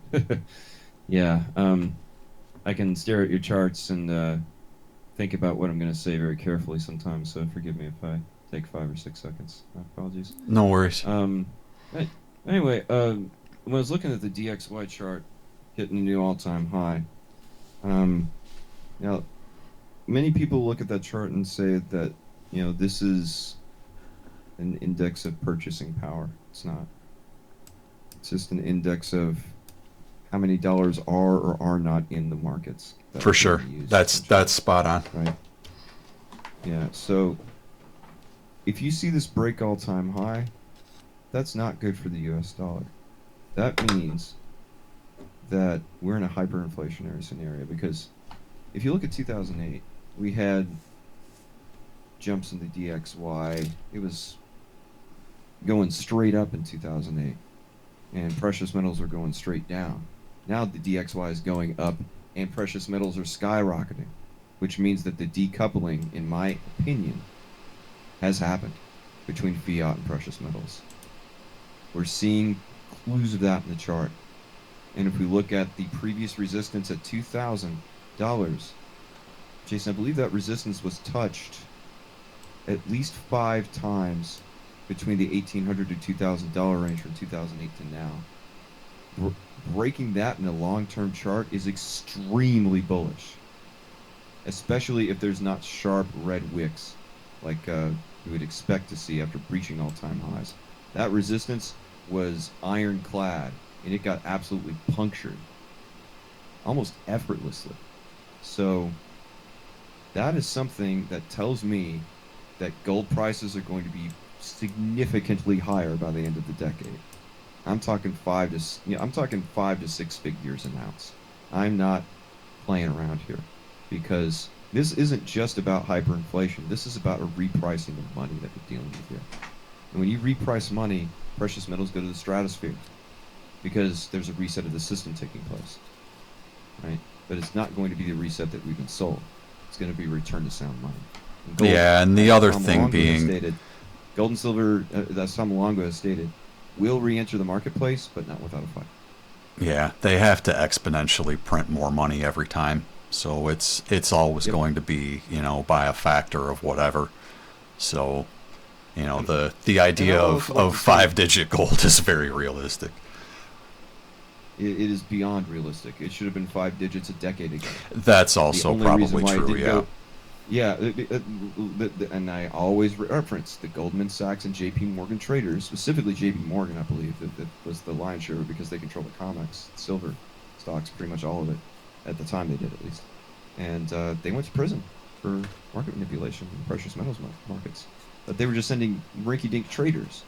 Yeah. I can stare at your charts and think about what I'm going to say very carefully sometimes. So forgive me if I take 5 or 6 seconds. My apologies. No worries. Anyway, when I was looking at the DXY chart, hitting a new all-time high. Now, many people look at that chart and say that, this is an index of purchasing power. It's not. It's just an index of how many dollars are or are not in the markets. For sure. That's spot on. Right. Yeah. So if you see this break all-time high, that's not good for the U.S. dollar. That means that we're in a hyperinflationary scenario, because if you look at 2008, we had jumps in the DXY. It was going straight up in 2008, and precious metals were going straight down. Now the DXY is going up, and precious metals are skyrocketing, which means that the decoupling, in my opinion, has happened between fiat and precious metals. We're seeing clues of that in the chart. And if we look at the previous resistance at $2,000, Jason, I believe that resistance was touched at least 5 times between the $1,800 to $2,000 range from 2008 to now. Breaking that in a long-term chart is extremely bullish, especially if there's not sharp red wicks like you would expect to see after breaching all-time highs. That resistance was ironclad, and it got absolutely punctured almost effortlessly. So that is something that tells me that gold prices are going to be significantly higher by the end of the decade. I'm talking 5 to 6 figures an ounce. I'm not playing around here, because this isn't just about hyperinflation. This is about a repricing of money that we're dealing with here. And when you reprice money, precious metals go to the stratosphere, because there's a reset of the system taking place, right? But it's not going to be the reset that we've been sold. It's going to be return to sound money. And gold, Yeah, and the other thing being, stated, gold and silver, as Tom Longo has stated, will re-enter the marketplace, but not without a fight. yeah, they have to exponentially print more money every time. So it's always going to be, by a factor of whatever. So, the idea of 5-digit gold is very realistic. It is beyond realistic. It should have been 5 digits a decade ago. That's also probably true, yeah. And I always reference the Goldman Sachs and J.P. Morgan traders, specifically J.P. Morgan, I believe, that was the lion's share, because they control the COMEX, silver stocks, pretty much all of it. At the time they did, at least. And they went to prison for market manipulation in precious metals markets. But they were just sending rinky-dink traders,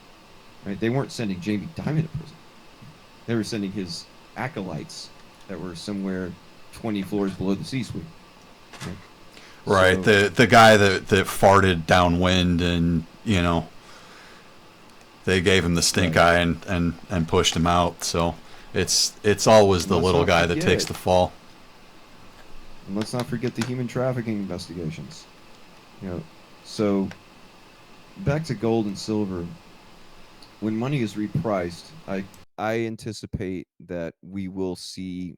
right? They weren't sending Jamie Dimon to prison. They were sending his acolytes that were somewhere 20 floors below the C-suite. Right. So, the guy that farted downwind, and they gave him the stink eye and pushed him out. So it's always the little guy that takes the fall. And let's not forget the human trafficking investigations. So back to gold and silver. When money is repriced, I anticipate that we will see,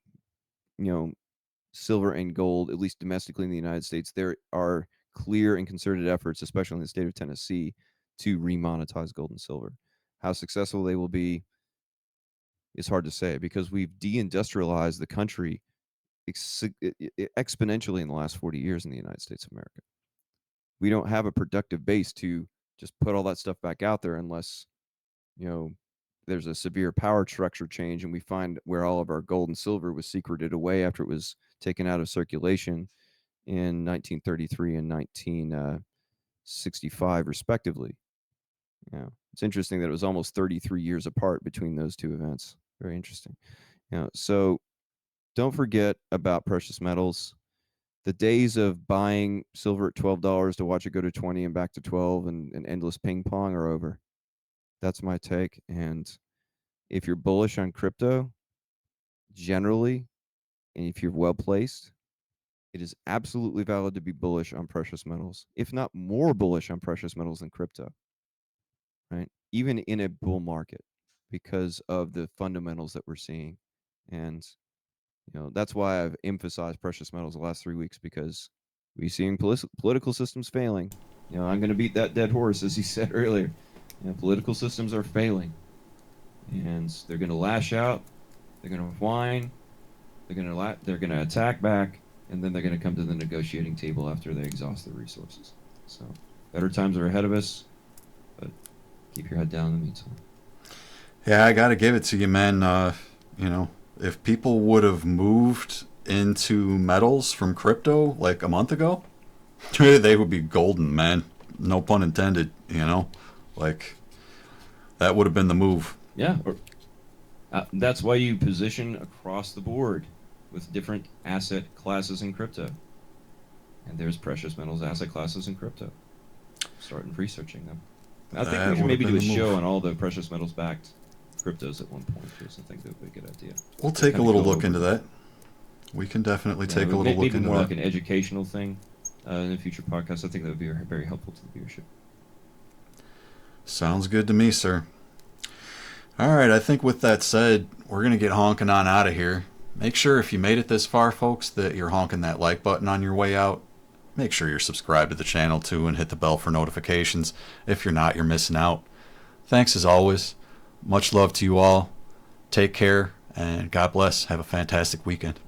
silver and gold, at least domestically in the United States. There are clear and concerted efforts, especially in the state of Tennessee, to remonetize gold and silver. How successful they will be is hard to say, because we've deindustrialized the country exponentially in the last 40 years in the United States of America. We don't have a productive base to just put all that stuff back out there unless, there's a severe power structure change, and we find where all of our gold and silver was secreted away after it was taken out of circulation in 1933 and 1965, respectively. It's interesting that it was almost 33 years apart between those two events. Very interesting. So don't forget about precious metals. The days of buying silver at $12 to watch it go to 20 and back to 12 and endless ping pong are over. That's my take. And if you're bullish on crypto, generally, and if you're well placed, it is absolutely valid to be bullish on precious metals, if not more bullish on precious metals than crypto, right? Even in a bull market, because of the fundamentals that we're seeing. And that's why I've emphasized precious metals the last 3 weeks, because we're seeing political systems failing. I'm going to beat that dead horse, as he said earlier. Political systems are failing, and they're going to lash out. They're going to whine. they're gonna attack back, and then they're gonna come to the negotiating table after they exhaust their resources. So better times are ahead of us, but keep your head down in the meantime. Yeah, I got to give it to you, man. If people would have moved into metals from crypto like a month ago, they would be golden, man. No pun intended, Like, that would have been the move. Yeah, that's why you position across the board with different asset classes in crypto. And there's precious metals asset classes in crypto. Start researching them. I think That we should would maybe have do a been the show move. on all the precious metals backed cryptos at one point, because I think that would be a good idea. We'll take a Kinda little go look over into them. that. We can definitely Yeah, take a little look maybe into more that. like an educational thing in a future podcast. I think that would be very helpful to the viewership. Sounds good to me, sir. All right, I think with that said, we're going to get honking on out of here. Make sure if you made it this far, folks, that you're honking that like button on your way out. Make sure you're subscribed to the channel too and hit the bell for notifications. If you're not, you're missing out. Thanks as always. Much love to you all. Take care and God bless. Have a fantastic weekend.